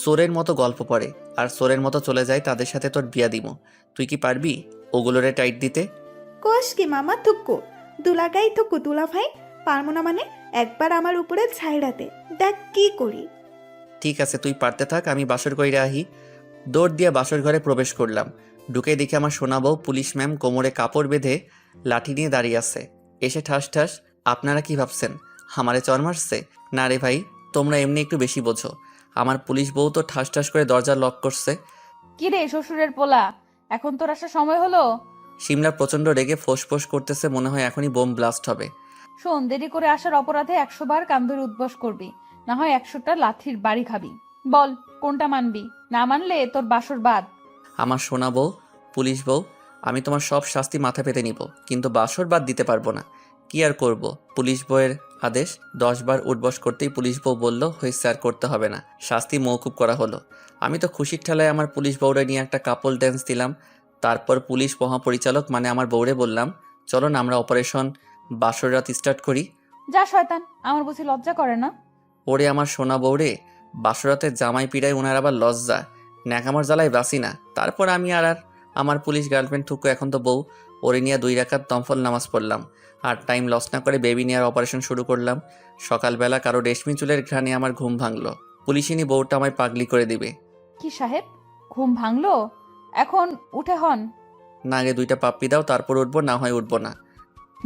চোরের মতো গল্প পড়ে আর চোরের মতো চলে যায়, তাদের সাথে তোর বিয়া দিমু। তুই কি পারবি ওগুলোরে টাইট দিতে? কোষ কি মামা থুক্কু, দুলাগাই থুক্কু দুলা ভাই, পারবো না মানে? একবার আমার উপরে ছাইড়াতে দেখ কি করি। ঠিক আছে, তুই পারতে থাক, আমি বাসর কইরে আহি। দৌড় দিয়ে বাসর ঘরে প্রবেশ করলাম। ঢুকে দেখে আমার সোনা বউ পুলিশ ম্যাম কোমরে কাপড় বেঁধে লাঠি নিয়ে দাঁড়িয়ে আছে। এসে ঠাস ঠাস, আপনারা কি ভাবছেন আমারে চর মারছে? না রে ভাই, তোমরা এমনি একটু বেশি বোঝো। আমার পুলিশ বউ তো ঠাস ঠাস করে দরজা লক করছে। কি রে শ্বশুরের পোলা, এখন তোর আসার সময় হলো? শিমলা প্রচণ্ড রেগে ফোঁস করতেছে, মনে হয় এখনই বোম ব্লাস্ট হবে। শোন, দেরি করে আসার অপরাধে 100 বার কান ধরে উদ্বাস করবি, না হয় 100টা লাঠির বাড়ি খাবি। বল কোনটা মানবি? না মানলে তোর বাসর বাদ। আমার সোনা বউ, পুলিশ বউ, আমি তোমার সব শাস্তি মাথা পেতে নিব, কিন্তু বাসর বাদ দিতে পারবো না। কি আর করব, পুলিশ বউয়ের আদেশ। 10 বার উঠবস করতেই পুলিশ বউ বলল, হয়েছে আর করতে হবে না, শাস্তি মওকুফ করা হলো। আমি তো খুশির ঠেলায় আমার পুলিশ বউরে নিয়ে একটা কাপল ড্যান্স দিলাম। তারপর পুলিশ মহাপরিচালক মানে আমার বউরে বললাম, চলো না আমরা অপারেশন বাসর রাত স্টার্ট করি। যা শয়তান, আমার বুঝি লজ্জা করে না? ওরে আমার সোনা বউরে, বাসরাতের জামাই পিড়ায় ওনার আবার লজ্জা, ন্যাকামার জ্বালায় বাসি না। তারপর আমি আর আমার পুলিশ গার্লফ্রেন্ড ঠুকু, এখন তো বউ, ওরে নিয়ে 2 রাকাত দমফল নামাজ পড়লাম। আর টাইম লস না করে বেবি নেওয়ার অপারেশন শুরু করলাম। সকালবেলা কারো রেশমি চুলের ঘ্রাণে আমার ঘুম ভাঙলো। পুলিশিনী বউটা আমায় পাগলি করে দিবে। কি সাহেব, ঘুম ভাঙলো? এখন উঠে হন। না, আগে 2টা পাপ্পি দাও, তারপর উঠবো, না হয় উঠবো না।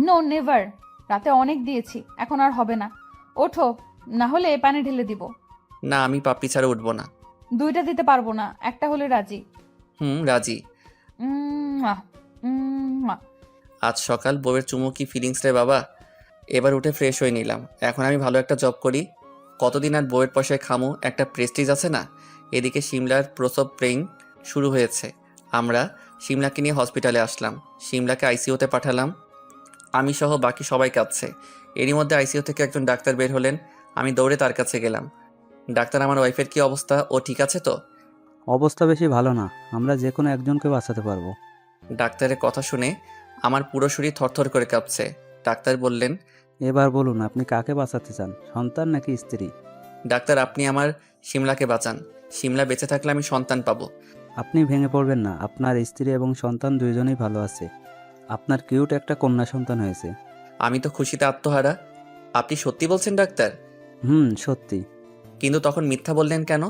নো নেভার, রাতে অনেক দিয়েছি, এখন আর হবে না। ওঠো, না হলে পানি ঢেলে দিব। না, আমি পাপ্পি ছাড়া উঠবো না। 2টা দিতে পারবো না, একটা হলে রাজি। রাজি। উম্মুয়া, উম্মুয়া। আজ সকাল বউয়ের চুমু কি ফিলিংস রে বাবা। এবার উঠে ফ্রেশ হয়ে নিলাম। এখন আমি ভালো একটা জব করি, কতদিন আর বউয়ের পয়সায় খামু, একটা প্রেস্টিজ আছে না? এদিকে শিমলার প্রসব পেইন শুরু হয়েছে। আমরা শিমলাকে নিয়ে হসপিটালে আসলাম। শিমলাকে আইসিইউতে পাঠালাম। আমি সহ বাকি সবাই কাঁদছে। এরই মধ্যে আইসিইউ থেকে একজন ডাক্তার বের হলেন। আমি দৌড়ে তার কাছে গেলাম। ডাক্তার, আমার ওয়াইফের কি অবস্থা? ও ঠিক আছে তো? অবস্থা বেশি ভালো না, আমরা যে কোনো একজনকে বাঁচাতে পারবো। ডাক্তারের কথা শুনে আমার পুরো শরীর থরথর করে কাঁপছে। ডাক্তার বললেন, এবার বলুন, আপনি কাকে বাঁচাতে চান, সন্তান নাকি স্ত্রী? ডাক্তার, আপনি আমার শিমলাকে বাঁচান। শিমলা বেঁচে থাকলে আমি সন্তান পাবো। আপনি ভেঙে পড়বেন না, আপনার স্ত্রী এবং সন্তান দুইজনেই ভালো আছে। আপনার কিউট একটা কন্যা সন্তান হয়েছে। আমি তো খুশিতে আত্মহারা। আপনি সত্যি বলছেন ডাক্তার? সত্যি। কিন্তু তখন মিথ্যা বললেন কেন?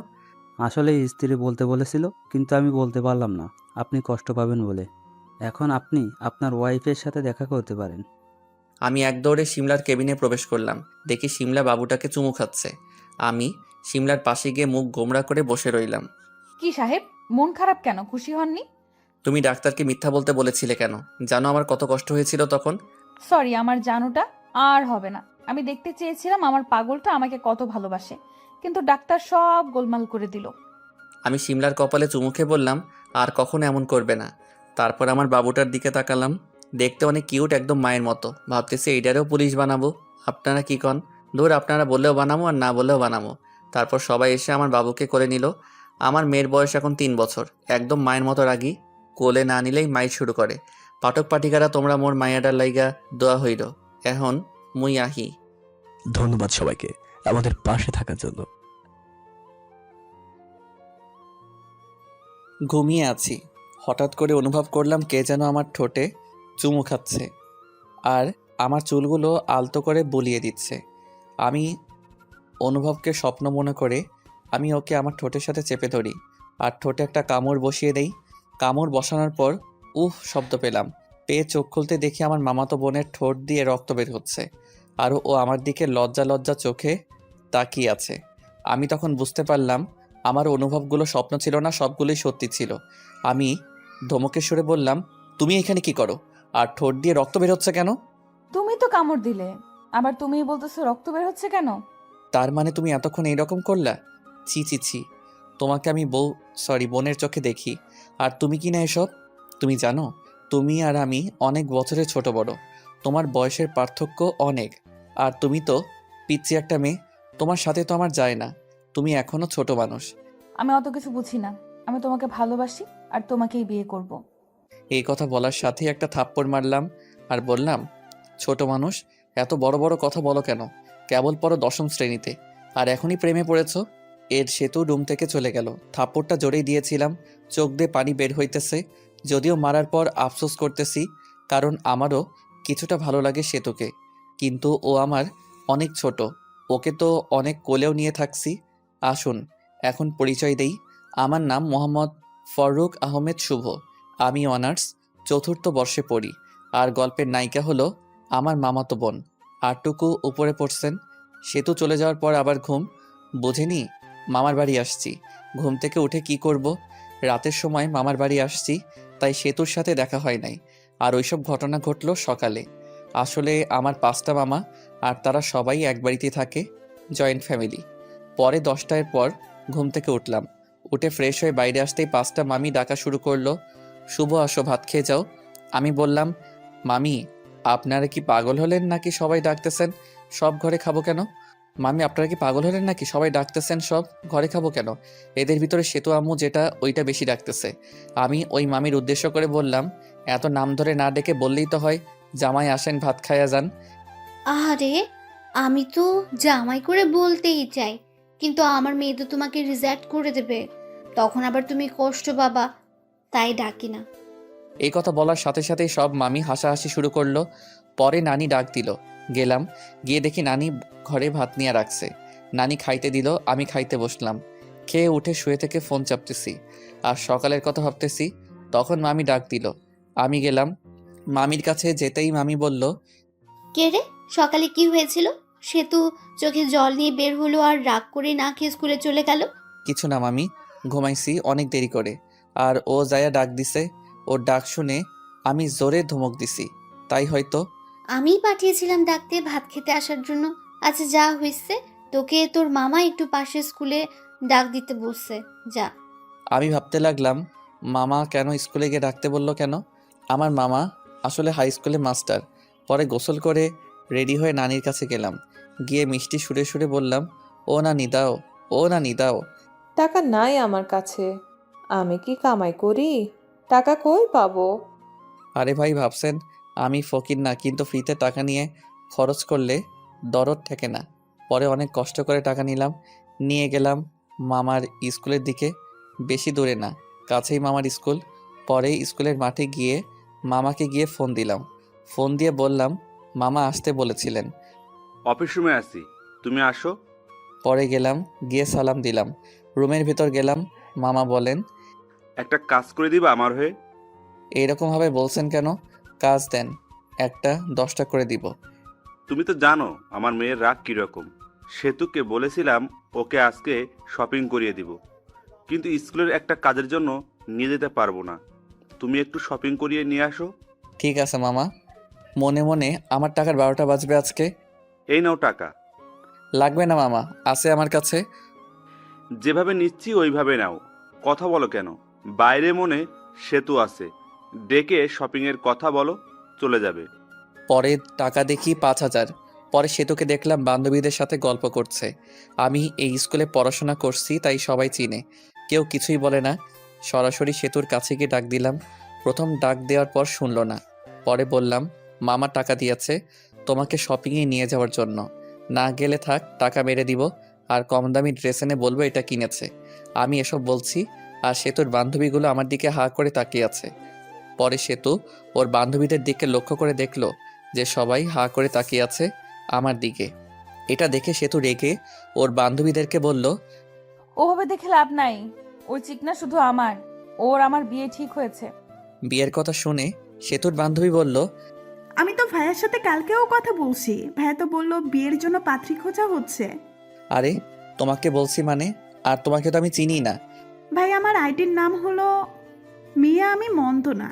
আসলে স্ত্রী বলতে বলেছিল, কিন্তু আমি বলতে পারলাম না, আপনি কষ্ট পাবেন বলে। এখন আপনি আপনার ওয়াইফের সাথে দেখা করতে পারেন। আমি এক দৌড়ে শিমলার কেবিনে প্রবেশ করলাম। দেখি শিমলা বাবুটাকে চুমু খাচ্ছে। আমি শিমলার পাশে গিয়ে মুখ গোমড়া করে বসে রইলাম। কি সাহেব, মন খারাপ কেন? খুশি হননি? তুমি ডাক্তারকে মিথ্যা বলতে বলেছিলে কেন? জানো আমার কত কষ্ট হয়েছিল তখন? সরি, আমার জানুটা আর হবে না। আমি দেখতে চেয়েছিলাম আমার পাগলটা আমাকে কত ভালোবাসে, কিন্তু ডাক্তার সব গোলমাল করে দিল। আমি শিমলার কপালে চুমু খেয়ে বললাম, আর কখনো এমন করবে না। তারপর আমার বাবুটার দিকে তাকালাম, দেখতে অনেক কিউট, একদম মায়ের মতো। ভাবতেছি এইটারেও পুলিশ বানাবো। আপনারা কি কন? ধুর, আপনারা বললেও বানাবো আর না বললেও বানাবো। তারপর সবাই এসে আমার বাবুকে কোলে নিল। আমার মেয়ের বয়স এখন 3 বছর, একদম মায়ের মতো রাগী। কোলে না নিলেই মাইর শুরু করে। পাঠক পাঠিকারা, তোমরা মোর মায়াটার লাইগা দোয়া হইল। এখন মুই আহি। ধন্যবাদ সবাইকে আমাদের পাশে থাকার জন্য। ঘুমিয়ে আছি, হঠাৎ করে অনুভব করলাম কে যেন আমার ঠোঁটে চুমু খাচ্ছে আর আমার চুলগুলো আলতো করে বুলিয়ে দিচ্ছে। আমি অনুভবকে স্বপ্ন মনে করে আমি ওকে আমার ঠোঁটের সাথে চেপে ধরি আর ঠোঁটে একটা কামড় বসিয়ে দেই। কামড় বসানোর পর উফ শব্দ পেলাম। পেয়ে চোখ খুলতে দেখি আমার মামাতো বোনের ঠোঁট দিয়ে রক্ত বের হচ্ছে আর ও আমার দিকে লজ্জা লজ্জা চোখে তাকিয়ে আছে। আমি তখন বুঝতে পারলাম আমার অনুভবগুলো স্বপ্ন ছিল না, সবগুলোই সত্যি ছিল। আমি ধমকের সুরে বললাম, তুমি এখানে কি করো? আর ঠোঁট দিয়ে রক্ত বের হচ্ছে কেন? তুমি তো কামড় দিলে, আবার তুমিই বলতেছো রক্ত বের হচ্ছে কেন? তার মানে তুমি এতক্ষণ এইরকম করলা? ছি ছি ছি, তোমাকে আমি বোনের চোখে দেখি আর তুমি কি না এসব? তুমি জানো তুমি আর আমি অনেক বছরের ছোট বড়, তোমার বয়সের পার্থক্য অনেক। আর তুমি তো পিচ্চি একটা মেয়ে, তোমার সাথে তো আমার যায় না, তুমি এখনো ছোট মানুষ। আমি অত কিছু বুঝি না, আমি তোমাকে ভালোবাসি আর তোমাকেই বিয়ে করব। এই কথা বলার সাথেই একটা থাপ্পড় মারলাম আর বললাম, ছোট মানুষ, এত বড় বড় কথা বলো কেন? কেবল পড়ো 10ম শ্রেণীতে আর এখনই প্রেমে পড়েছো? এর সেতু রুম থেকে চলে গেল। থাপ্পড়টা জোরেই দিয়েছিলাম, চোখ দিয়ে পানি বের হইতেছে। যদিও মারার পর আফসোস করতেছি, কারণ আমারও কিছুটা ভালো লাগে সেতুকে, কিন্তু ও আমার অনেক ছোট, ওকে তো অনেক কোলেও নিয়ে থাকছি। আসুন এখন পরিচয় দেই। আমার নাম মোহাম্মদ ফররুখ আহমেদ শুভ। আমি অনার্স 4র্থ বর্ষে পড়ি আর গল্পের নায়িকা হলো আমার মামাতো বোন। আরটুকু উপরে পড়ছেন। সেতু চলে যাওয়ার পর আবার ঘুম, বোঝেনি মামার বাড়ি আসছি। ঘুম থেকে উঠে কি করব? রাতের সময় মামার বাড়ি আসছি, তাই সেতুর সাথে দেখা হয় নাই। আর ওইসব ঘটনা ঘটলো সকালে। আসলে আমার 5টা মামা আর তারা সবাই এক বাড়িতে থাকে, জয়েন্ট ফ্যামিলি। পরে 10টার পর ঘুম থেকে উঠলাম, উঠে ফ্রেশ হয়ে বাইরে আসতেই 5টা মামি ডাকা শুরু করলো, শুভ আসো ভাত খেয়ে যাও। আমি বললাম, মামি আপনারা কি পাগল হলেন নাকি সবাই ডাকতেছেন সব ঘরে খাবো কেন? মামি আপনারা কি পাগল হলেন নাকি সবাই ডাকতেছেন সব ঘরে খাবো কেন? এদের ভিতরে সেতু আম্মু যেটা ওইটা বেশি ডাকতেছে। আমি ওই মামির উদ্দেশ্য করে বললাম, এত নাম ধরে না ডেকে বললেই তো হয়, জামাই আসেন ভাত খাইয়া যান। আরে আমি তো জামাই করে বলতেই চাই, কিন্তু আমার মেয়ে তো তোমাকে রিজেক্ট করে দেবে, তখন আবার তুমি কষ্ট পাবা, তাই ডাকি না। এই কথা বলার সাথে সাথেই সব মামি হাসাহাসি শুরু করলো। পরে নানি ডাক দিল, গেলাম, গিয়ে দেখি নানি ঘরে ভাত নিয়ে রাখছে। নানি খাইতে দিল, আমি খাইতে বসলাম। খেয়ে উঠে শুয়ে থেকে ফোন চাপতেছি আর সকালের কথা ভাবতেছি। তখন মামি ডাক দিল, আমি গেলাম। মামির কাছে যেতেই মামি বলল, কে রে, সকালে কি হয়েছিল? সেতু চোখে জল নিয়ে বের হলো আর রাগ করে না খেয়ে স্কুলে চলে গেল। কিছু না মামি, ঘুমাইছি অনেক দেরি করে। আর ও যায়া ডাক দিছে, ওর ডাক শুনে আমি জোরে ধমক দিছি, তাই হয়তো। আমিই পাঠিয়েছিলাম ডাকতে ভাত খেতে আসার জন্য। আচ্ছা যা হয়েছে, তোকে তোর মামা একটু পাশের স্কুলে ডাক দিতে বলছে, যা। আমি ভাবতে লাগলাম, মামা কেন স্কুলে গিয়ে ডাকতে বললো কেন? আমার মামা আসলে হাই স্কুলে মাস্টার। পরে গোসল করে রেডি হয়ে নানির কাছে গেলাম, গিয়ে মিষ্টি সুরে সুরে বললাম, ও নানি দাও, ও নানি দাও। টাকা নাই আমার কাছে, আমি কি কামাই করি? টাকা কই পাবো? আরে ভাই, ভাবছেন আমি ফকির না, কিন্তু ফ্রিতে টাকা নিয়ে খরচ করলে দরদ থাকে না। পরে অনেক কষ্ট করে টাকা নিলাম, নিয়ে গেলাম মামার স্কুলের দিকে। বেশি দূরে না, কাছেই মামার স্কুল। পরে স্কুলের মাঠে গিয়ে মামাকে গিয়ে ফোন দিলাম। ফোন দিয়ে বললাম, মামা আসতে বলেছিলেন। অফিস রুমে আছি, তুমি আসো। পরে গেলাম, গিয়ে সালাম দিলাম, রুমের ভিতর গেলাম। মামা বলেন, একটা কাজ করে দিবা আমার হয়ে? এইরকমভাবে বলছেন কেন? কাজ দেন, একটা 10টা করে দিব। তুমি তো জানো আমার মেয়ের রাগ কীরকম। সেতুকে বলেছিলাম ওকে আজকে শপিং করিয়ে দিব, কিন্তু স্কুলের একটা কাজের জন্য নিয়ে যেতে পারবো না। তুমি একটু শপিং করিয়ে নিয়ে আসো। ঠিক আছে মামা। মনে মনে আমার টাকার 12টা বাজবে আজকে। এই নাও টাকা। লাগবে না মামা, আছে আমার কাছে। যেভাবে নিচ্ছি ওইভাবে নাও, কথা বলো কেন? বাইরে মনে সেতু আছে, ডেকে শপিংয়ের কথা বলো, চলে যাবে। পরে টাকা দেখি 5,000। পরে সেতুকে দেখলাম বান্ধবীদের সাথে গল্প করছে। আমি এই স্কুলে পড়াশোনা করছি তাই সবাই চিনে, কেউ কিছুই বলে না। সরাসরি সেতুর কাছে গিয়ে ডাক দিলাম। প্রথম ডাক দেওয়ার পর শুনলো না। পরে বললাম, মামা টাকা দিয়েছে তোমাকে শপিংয়ে নিয়ে যাওয়ার জন্য, না গেলে থাক, টাকা মেরে দিব, আর কম দামি ড্রেস এনে বলবো এটা কিনেছে। আমি এসব বলছি আর সেতুর বান্ধবীগুলো আমার দিকে হা করে তাকিয়ে আছে। পরে সেতু ওর বান্ধবীদের দিকে লক্ষ্য করে দেখলো যে সবাই হা করে তাকিয়ে আছে আমার দিকে। এটা দেখে সেতু রেগে ওর বান্ধবীদেরকে বলল, ওভাবে দেখে লাভ নাই, ওই চিকনা শুধু আমার, ওর আমার বিয়ে ঠিক হয়েছে। বিয়ের কথা শুনে সেতুর বান্ধবী বলল, আমি তো ভাইয়ার সাথে কালকেও কথা বলছি, ভাইয়া তো বললো বিয়ের জন্য পাত্রী খোঁজা হচ্ছে। আরে তোমাকে বলছি মানে, আর তোমাকে তো আমি চিনি না। ভাই আমার আইডির নাম হলো মিয়া, আমি মন্দ না।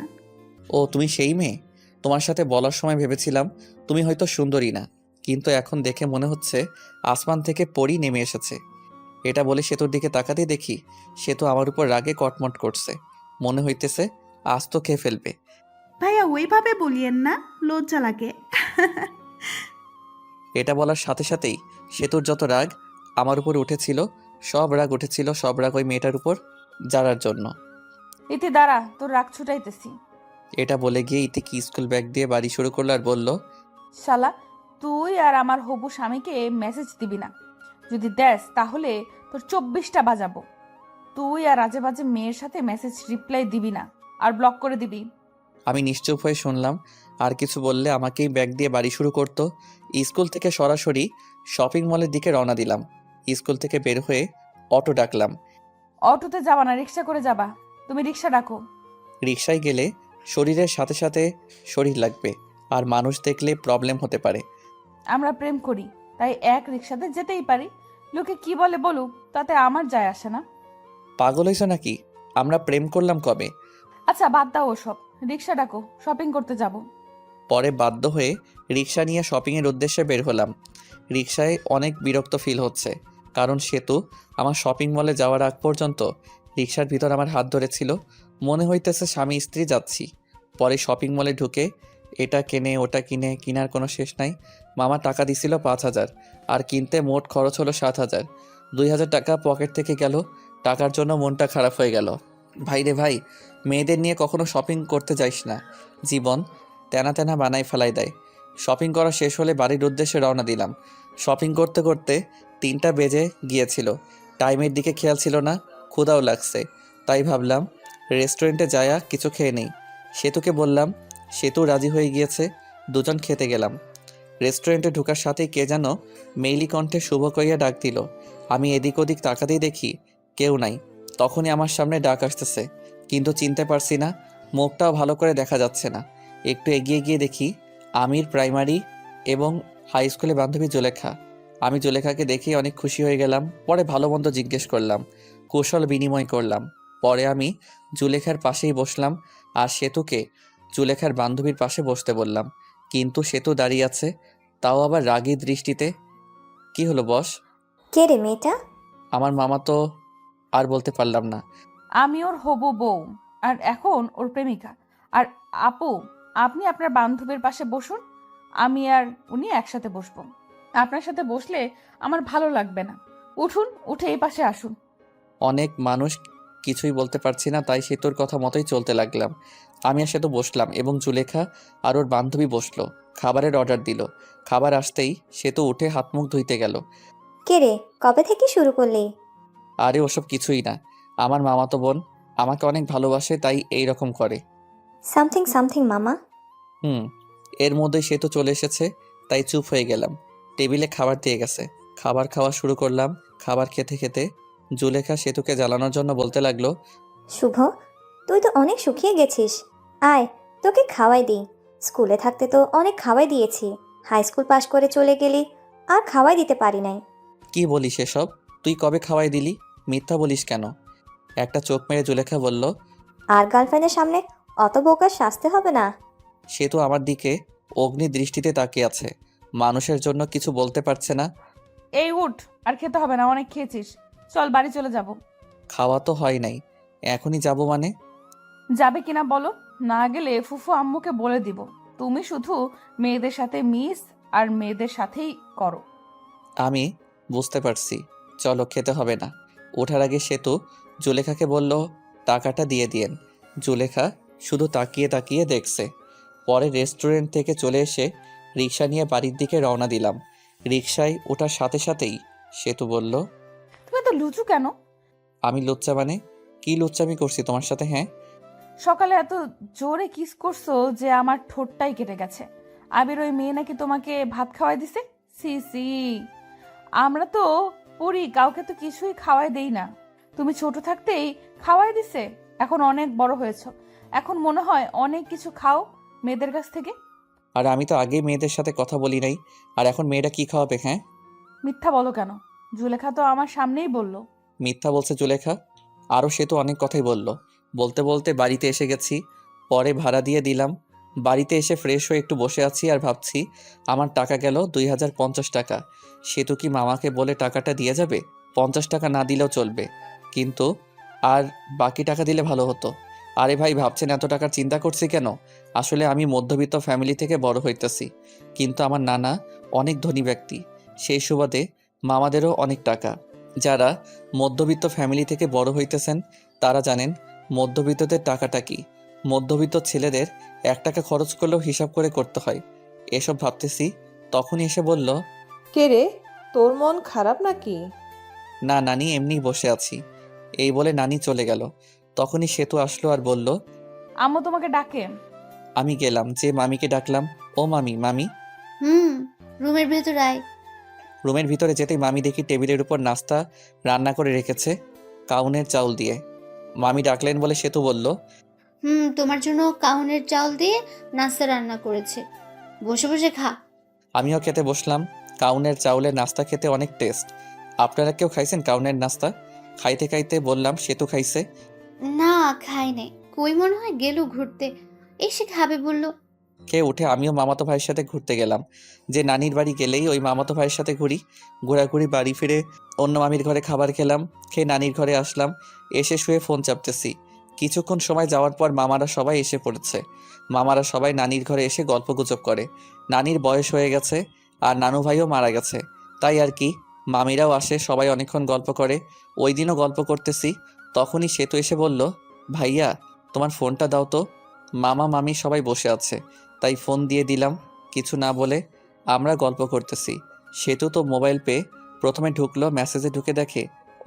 ও তুমি সেই মেয়ে? তোমার সাথে বলার সময় ভেবেছিলাম তুমি হয়তো সুন্দরী না, কিন্তু এখন দেখে মনে হচ্ছে আসমান থেকে পরী নেমে এসেছে। এটা বলে সেতুর দিকে তাকাতেই দেখি সেতু আমার উপর রাগে কটমট করছে। মনে হইতেছে আজ তো খেয়ে ফেলবে। ভাইয়া ওইভাবে বলিয়েন না, লজ্জা লাগে। এটা বলার সাথে সাথেই সেতুর যত রাগ আমার উপর উঠেছিল, সব রাগ ওই মেয়েটার উপর, যারার জন্য। ইতি দাঁড়া, তোর রাগ ছুটাইতেছি। এটা বলে গিয়ে ইতিকি স্কুল ব্যাগ দিয়ে বাড়ি শুরু করলো আর বলল, শালা, তুই আর আমার হবু স্বামীকে মেসেজ দিবি না, যদি দেস তাহলে তোর 24টা বাজাবো। তুই আর আজে বাজে মেয়ের সাথে মেসেজ রিপ্লাই দিবি না, আর ব্লক করে দিবি। আমি নিশ্চুপ হয়ে শুনলাম। আর কিছু বললে আমাকেই ব্যাগ দিয়ে বাড়ি শুরু করতো। স্কুল থেকে সরাসরি শপিং মলের দিকে রওনা দিলাম। স্কুল থেকে বের হয়ে অটো ডাকলাম। অটোতে যাবা না, রিক্সা করে যাবা। তুমি রিক্সা ডাকো। রিকশায় গেলে শরীরের সাথে সাথে শরীর লাগবে, আর মানুষ দেখলে প্রবলেম হতে পারে। আমরা প্রেম করি, তাই এক রিক্সাতে যেতেই পারি। লোকে কি বলে বলুক, তাতে আমার যায় আসে না। পাগল হয়েছ নাকি? আমরা প্রেম করলাম কবে? আচ্ছা বাদ দাও ওসব, রিক্সা ডাকো, শপিং করতে যাব। পরে বাধ্য হয়ে রিকশা নিয়ে শপিংয়ের উদ্দেশ্যে বের হলাম। রিকশায় অনেক বিরক্ত ফিল হচ্ছে, কারণ সেতু আমার শপিং মলে যাওয়ার আগ পর্যন্ত রিকশার ভিতর আমার হাত ধরেছিল। মনে হইতেছে স্বামী স্ত্রী যাচ্ছি। পরে শপিং মলে ঢুকে এটা কেনে ওটা কিনে, কিনার কোনো শেষ নাই। মামা টাকা দিছিল 5,000, আর কিনতে মোট খরচ হলো 7,000। 2,000 টাকা পকেট থেকে গেল। টাকার জন্য মনটা খারাপ হয়ে গেল। ভাই রে ভাই, মেয়েদের নিয়ে কখনো শপিং করতে যাইস না, জীবন তেনা তেনা বানাই ফেলাই দেয়। শপিং করা শেষ হলে বাড়ির উদ্দেশ্যে রওনা দিলাম। শপিং করতে করতে 3টা বেজে গিয়েছিল। টাইমের দিকে খেয়াল ছিল না, ক্ষুধাও লাগছে, তাই ভাবলাম রেস্টুরেন্টে যায়া কিছু খেয়ে নেই। সেতুকে বললাম, সেতু রাজি হয়ে গিয়েছে। দুজন খেতে গেলাম। রেস্টুরেন্টে ঢোকার সাথেই কে যেন মেইলি কণ্ঠে শুভ কইয়া ডাক দিল। আমি এদিক ওদিক তাকাতেই দেখি কেউ নাই। তখনই আমার সামনে ডাক আসতেছে, কিন্তু চিনতে পারছি না, মুখটাও ভালো করে দেখা যাচ্ছে না। একটু এগিয়ে গিয়ে দেখি আমির প্রাইমারি এবং হাই স্কুলে বান্ধবী জুলেখা। আমি জুলেখাকে দেখে অনেক খুশি হয়ে গেলাম। পরে ভালো মন্দ জিজ্ঞেস করলাম, কৌশল বিনিময় করলাম। পরে আমি জুলেখার পাশেই বসলাম আর সেতুকে জুলেখার বান্ধবীর পাশে বসতে বললাম, কিন্তু সেতু দাঁড়িয়ে আছে, তাও আবার রাগী দৃষ্টিতে। কি হলো বস? কে রে মেয়েটা? আমার মামা তো আর বলতে পারলাম না। আমি ওর হবু বউ, আর এখন ওর প্রেমিকা। আর আপু, আপনি আপনার বান্ধবীর পাশে বসুন, আমি আর উনি একসাথে বসবো। আপনার সাথে বসলে আমার ভালো লাগবে না। উঠুন, উঠে এই পাশে আসুন। অনেক মানুষ, কিছুই বলতে পারছি না, তাই সেতুর কথা মতোই চলতে লাগলাম। আমি আর সেতু বসলাম এবং জুলেখা আর ওর বান্ধবী বসলো। খাবারের অর্ডার দিল। খাবার আসতেই সেতু উঠে হাত মুখ ধুইতে গেল। কে রে, কবে থেকে শুরু করলি? আরে ওসব কিছুই না, আমার মামাতো বোন আমাকে অনেক ভালোবাসে, তাই এই রকম করে। সামথিং সামথিং মামা। এর মধ্যে সেতু চলে এসেছে, তাই চুপ হয়ে গেলাম। টেবিলে খাবার দিয়ে গেছে, খাবার খাওয়া শুরু করলাম। খাবার খেতে খেতে জুলেখা সেতুকে জ্বালানোর জন্য বলতে লাগলো, শুভ, তুই তো অনেক শুকিয়ে গেছিস, আয় তোকে খাওয়াই দিই। স্কুলে থাকতে তো অনেক খাওয়াই দিয়েছি, হাই স্কুল পাশ করে চলে গেলি, আর খাওয়াই দিতে পারি নাই। কি বলিস এসব? তুই কবে খাওয়াই দিলি? মিথ্যা বলিস কেন? একটা চোখ মেরে জুলেখা বলল, আর গার্লফ্রেন্ডের সামনে অত বোকার শাস্তি হবে না। সেতু আমার দিকে অগ্নি দৃষ্টিতে তাকিয়ে আছে, মানুষের জন্য কিছু বলতে পারছে না। এই উঠ, আর খেতে হবে না, অনেক খেয়েছিস, চল বাড়ি চলে যাব। খাওয়া তো হয় নাই, এখনই যাব মানে? যাবে কিনা বলো, না গেলে ফুফু আম্মুকে বলে দিব তুমি শুধু মেয়েদের সাথে মিস আর মেয়েদের সাথেই করো। আমি বুঝতে পারছি, চলো, খেতে হবে না। ওঠার আগে সেতু জুলেখাকে বলল টাকাটা দিয়ে দিয়েন। জুলেখা শুধু তাকিয়ে তাকিয়ে দেখছে। পরে রেস্টুরেন্ট থেকে চলে এসে রিক্সা নিয়ে বাড়ির দিকে রওনা দিলাম। রিক্সায় ওঠার সাথে সাথেই সেতু বলল, তুমি তো লুচু কেন? আমি লুচ্চা মানে? কি লুচ্চামি করছি তোমার সাথে? হ্যাঁ, সকালে এত জোরে কিস করছো যে আমার ঠোঁটটাই কেটে গেছে। আবির ওই মেয়ে নাকি তোমাকে ভাত খাওয়াই দিছে? সি সি, আমরা তো পড়ি, কাউকে তো কিছুই খাওয়াই দেই না। তুমি ছোট থাকতেই খাওয়াই দিছে, এখন অনেক বড় হয়েছো, এখন মনে হয় অনেক কিছু খাও মেয়েদের কাছ থেকে। আর আমি তো আগেই মেয়েদের সাথে কথা বলি নাই, আর এখন মেয়েটা কি খাওয়াবে? হ্যাঁ, মিথ্যা বলো কেন? জুলেখা তো আমার সামনেই বলল। মিথ্যা বলছে জুলেখা? আরও সে তো অনেক কথাই বলল। বলতে বলতে বাড়িতে এসে গেছি, পরে ভাড়া দিয়ে দিলাম। বাড়িতে এসে ফ্রেশ হয়ে একটু বসে আছি আর ভাবছি আমার টাকা গেল 2050 টাকা। সে তো কি মামাকে বলে টাকাটা দিয়ে যাবে? 50 টাকা না দিলেও চলবে, কিন্তু আর বাকি টাকা দিলে ভালো হতো। আরে ভাই, ভাবছেন এত টাকার চিন্তা করছি কেন? আসলে আমি মধ্যবিত্ত ফ্যামিলি থেকে বড় হইতেছি, কিন্তু আমার নানা অনেক ধনী ব্যক্তি। সেই সুবাদে মামাদেরও অনেক টাকা। যারা মধ্যবিত্ত ফ্যামিলি থেকে বড় হইতেছেন তারা জানেন মধ্যবিত্তদের টাকাটা কি। মধ্যবিত্ত ছেলেদের 1 টাকা খরচ করলেও হিসাব করে করতে হয়। এসব ভাবতেছি, তখনই এসে বলল, কে রে, তোর মন খারাপ নাকি? না নানি, এমনিই বসে আছি। এই বলে নানি চলে গেল। তখনই সেতু আসলো আর বলল, আম্মু তোমাকে ডাকে। আমি গেলাম, যে মামিকে ডাকলাম, ও মামি, মামি। রুমের ভেতর আয়। রুমের ভিতরে যেতেই মামি দেখি টেবিলের উপর নাস্তা রান্না করে রেখেছে, কাউনের চাউল দিয়ে। মামি ডাকলেন বলে সেতু বলল, তোমার জন্য কাউনের চাল দিয়ে নাস্তা রান্না করেছে, বসে বসে খা। আমিও খেতে বসলাম। কাউনের চাউলের নাস্তা খেতে অনেক টেস্ট। আপনারা কেউ খাইছেন কাউনের নাস্তা? খাইতে খাইতে বললাম, সেতু খাইছে। না, খাই নাই, কই মনে হয় গেল ঘুরতে, এসে খাবে বলল। খেয়ে উঠে আমিও মামাতো ভাইয়ের সাথে ঘুরতে গেলাম। যে নানির বাড়ি গেলেই ওই মামাতো ভাইয়ের সাথে ঘুরি। ঘোরাঘুরি, বাড়ি ফিরে অন্য মামির ঘরে খাবার খেলাম, খেয়ে নানির ঘরে আসলাম। এসে শুয়ে ফোন চাপতেছি। কিছুক্ষণ সময় যাওয়ার পর মামারা সবাই এসে পড়েছে। মামারা সবাই নানির ঘরে এসে গল্পগুজব করে। নানির বয়স হয়ে গেছে আর নানু ভাইও মারা গেছে, তাই আর কি। মামিরাও আসে, সবাই অনেকক্ষণ গল্প করে। ওই দিনও গল্প করতেছি, তখনই সেতু এসে বলল, ভাইয়া তোমার ফোনটা দাও তো। মামা মামি সবাই বসে আছে, তাই ফোন দিয়ে দিলাম। কিছু না বলে আমরা গল্প করতেছি। সেতু তো মোবাইল পেয়ে প্রথমে ঢুকলো, মেসেজে ঢুকে দেখে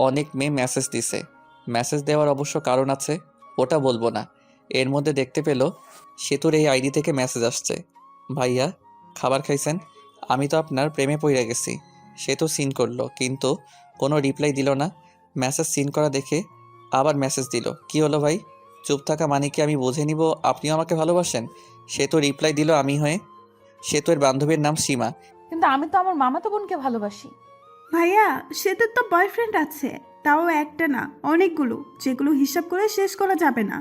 অনেক মেয়ে মেসেজ দিছে। মেসেজ দেওয়ার অবশ্য কারণ আছে, ওটা বলবো না। এর মধ্যে দেখতে পেল সেতুর এই আইডি থেকে মেসেজ আসছে, ভাইয়া খাবার খাইছেন? আমি তো আপনার প্রেমে পড়ে গেছি। সেতু সিন করলো, কিন্তু কোনো রিপ্লাই দিল না। মেসেজ সিন করা দেখে আবার মেসেজ দিল, কি হলো ভাই? চুপ থাকা মানে কি আমি বুঝে নিব আপনিও আমাকে ভালোবাসেন? সেতু রিপ্লাই দিল আমি হয়ে। সেতুর বান্ধবীর নাম সীমা। কিন্তু আমি তো আমার মামাতো বোনকে ভালোবাসি। ভাইয়া, সে তো বয়ফ্রেন্ড আছে, তাও একটা না, অনেকগুলো, যেগুলো হিসাব করে শেষ করা যাবে না।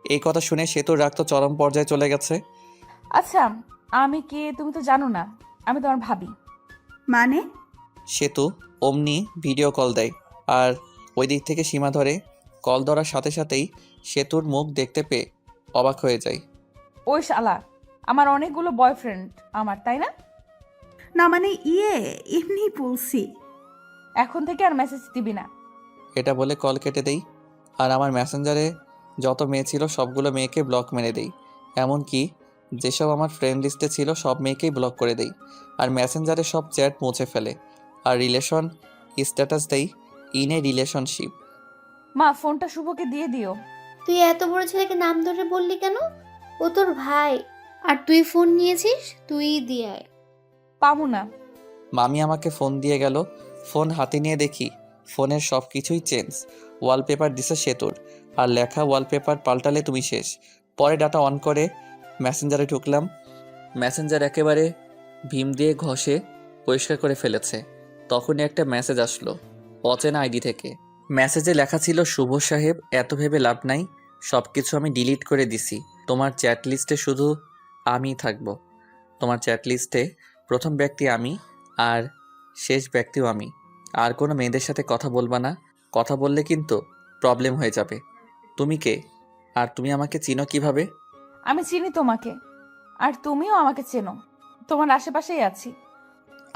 এই কথা শুনে সেতুর রাগ তো চরম পর্যায়ে চলে গেছে। আচ্ছা, আমি কে তুমি তো জানো না, আমি তোমার ভাবি। মানে? সেতু অমনি ভিডিও কল দেয়, আর ওই দিক থেকে সীমা ধরে। কল ধরার সাথে সাথেই সেতুর মুখ দেখতে পেয়ে অবাক হয়ে যায়। ওই শালা, আমার অনেকগুলো বয়ফ্রেন্ড আমার, তাই না? না মানে এমনি বলছি। এখন থেকে আর মেসেজ দিবি না। এটা বলে কল কেটে দেই, আর আমার মেসেঞ্জারে যত মেয়ে ছিল সবগুলো মেয়েকে ব্লক মেরে দেই। এমনকি যেসব আমার ফ্রেন্ড লিস্টে ছিল সব মেয়েকেই ব্লক করে দেই, আর মেসেঞ্জারে সব চ্যাট মুছে ফেলে, আর রিলেশন স্ট্যাটাস দেই ইন এ রিলেশনশিপ। মা, ফোনটা শুভকে দিয়ে দিও। তুই এত বড় ছেলেকে নাম ধরে বললি কেন? ও তোর ভাই, আর তুই ফোন নিয়েছিস, তুই দিয়ে আয়। পাবো না। মামি আমাকে ফোন দিয়ে গেল। ফোন হাতে নিয়ে দেখি ফোনের সব কিছুই চেঞ্জ। ওয়ালপেপার দিছে সেতুর, আর লেখা ওয়ালপেপার পাল্টালে তুমি শেষ। পরে ডাটা অন করে মেসেঞ্জারে ঢুকলাম। মেসেঞ্জার একেবারে ভীম দিয়ে ঘষে পরিষ্কার করে ফেলেছে। তখনই একটা মেসেজ আসলো অচেনা আইডি থেকে। মেসেজে লেখা ছিল, শুভ সাহেব, এত ভেবে লাভ নাই, সব কিছু আমি ডিলিট করে দিছি। তোমার চ্যাট লিস্টে শুধু আমিই থাকবো। তোমার চ্যাট লিস্টে প্রথম ব্যক্তি আমি, আর শেষ ব্যক্তিও আমি। আর কোনো মেয়েদের সাথে কথা বলবা না, কথা বললে কিন্তু প্রবলেম হয়ে যাবে। তুমি কে? আর তুমি আমাকে চিনো কিভাবে? আমি চিনি তোমাকে, আর তুমিও আমাকে চেনো। তোমার আশেপাশেই আছি।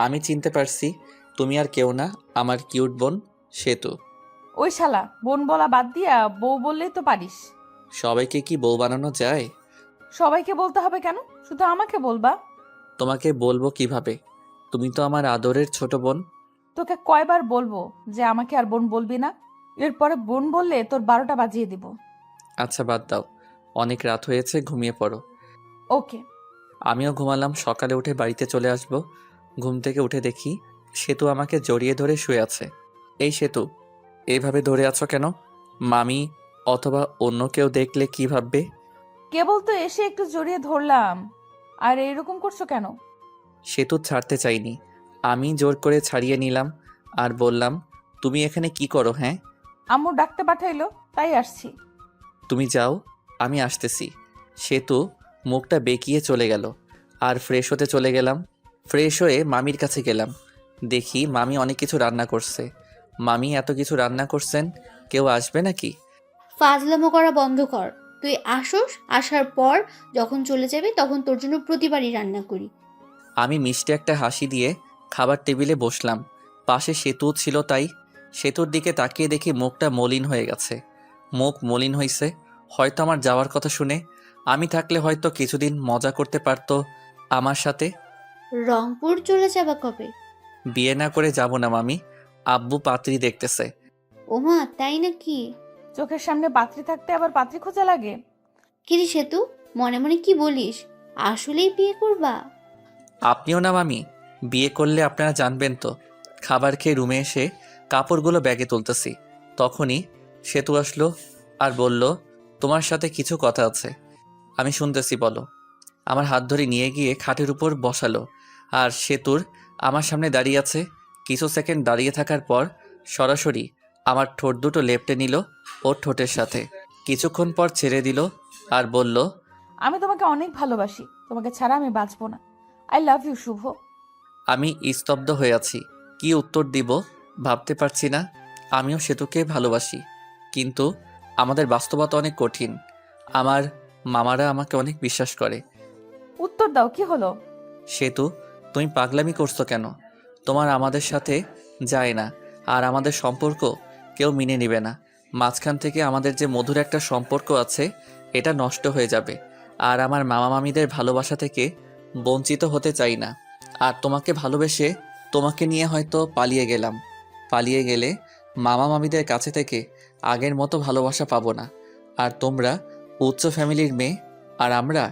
আমি চিনতে পারছি তুমি আর কেউ না, আমার কিউট বোন সেতু। ওই শালা, বোন বলা বাদ দিয়া বউ বললেই তো পারিস। সবাইকে কি বউ বানানো যায়? সবাইকে বলতে হবে কেন? শুধু আমাকে বলবা। তোমাকে বলবো কিভাবে? তুমি তো আমার আদরের ছোট বোন। তোকে কয়বার বলবো যে আমাকে আর বোন বলবি না? এরপরে বোন বললে তোর 12টা বাজিয়ে দিব। আচ্ছা বাদ দাও, অনেক রাত হয়েছে, ঘুমিয়ে পড়ো। ওকে। আমিও ঘুমালাম, সকালে উঠে বাড়িতে চলে আসব। ঘুম থেকে উঠে দেখি সেতু আমাকে জড়িয়ে ধরে শুয়ে আছে। এই সেতু, এইভাবে ধরে আছো কেন? মামি অথবা অন্য কেউ দেখলে কি ভাববে? কেবল তো এসে একটু জড়িয়ে ধরলাম, আর এরকম করছো কেন? সেতু ছাড়তে চাইনি, আমি জোর করে ছাড়িয়ে নিলাম আর বললাম, তুমি এখানে কি করো? হ্যাঁ, আম্মু ডাকতে পাঠাইলো, তাই আসছি। তুমি যাও, আমি আসতেছি। সেতু মুখটা বেঁকিয়ে চলে গেল আর ফ্রেশ হতে চলে গেলাম। ফ্রেশ হয়ে মামির কাছে গেলাম, দেখি মামি অনেক কিছু রান্না করছে। মামি এত কিছু রান্না করছেন, কেউ আসবে নাকি? ফাজলামো করা বন্ধ কর। তুই আসোস, আসার পর যখন চলে যাবি তখন তোর জন্য প্রতিবারই রান্না করি। আমি মিষ্টি একটা হাসি দিয়ে খাবার টেবিলে বসলাম। পাশে সেতু ছিল, তাই সেতুর দিকে তাকিয়ে দেখি মুখটা মলিন হয়ে গেছে। মুখ মলিন হয়েছে হয়তো আমার যাওয়ার কথা শুনে। আমি থাকলে হয়তো কিছুদিন মজা করতে পারতো আমার সাথে। রংপুর চলে যাবা কবে? বিয়ে না করে যাব না মামি, আব্বু পাত্রী দেখতেছে। ওমা, তাই নাকি? চোখের সামনে পাত্রী থাকতে আবার পাত্রী খোঁজা লাগে? কিরে সেতু, মনে মনে কি বলিস? আসলেই বিয়ে করবা? আপনিও না মামি, বিয়ে করলে আপনারা জানবেন তো। খাবার খেয়ে রুমে এসে কাপড়গুলো ব্যাগে তুলতেছি, তখনই সেতু আসলো আর বলল, তোমার সাথে কিছু কথা আছে। আমি শুনতেছি, বলো। আমার হাত ধরে নিয়ে গিয়ে খাটের উপর বসালো আর সেতুর আমার সামনে দাঁড়িয়ে আছে। কিছু সেকেন্ড দাঁড়িয়ে থাকার পর সরাসরি আমার ঠোঁট দুটো লেপটে নিল ওর ঠোঁটের সাথে। কিছুক্ষণ পর ছেড়ে দিল আর বলল, আমি তোমাকে অনেক ভালোবাসি, তোমাকে ছাড়া আমি বাঁচবো না। আই লাভ ইউ শুভ। আমি স্তব্ধ হয়ে আছি, কি উত্তর দিব ভাবতে পারছি না। আমিও সেতুকে ভালোবাসি, কিন্তু আমাদের বাস্তবতা অনেক কঠিন। আমার মামারা আমাকে অনেক বিশ্বাস করে। উত্তর দাও, কি হলো? সেতু, তুমি পাগলামি করছো কেন? তোমার আমাদের সাথে যায় না, আর আমাদের সম্পর্ক কেউ মেনে নেবে না। মাঝখান থেকে আমাদের যে মধুর একটা সম্পর্ক আছে, এটা নষ্ট হয়ে যাবে। আর আমার মামা মামিদের ভালোবাসা থেকে বঞ্চিত হতে চাই না। আর তোমাকে ভালোবেসে তোমাকে নিয়ে হয়তো পালিয়ে গেলাম। পালিয়ে গেলে মামা মামিদের কাছে থেকে আগের মতো ভালোবাসা পাবো না। আর তোমরা উচ্চ ফ্যামিলির মেয়ে, আর আমরা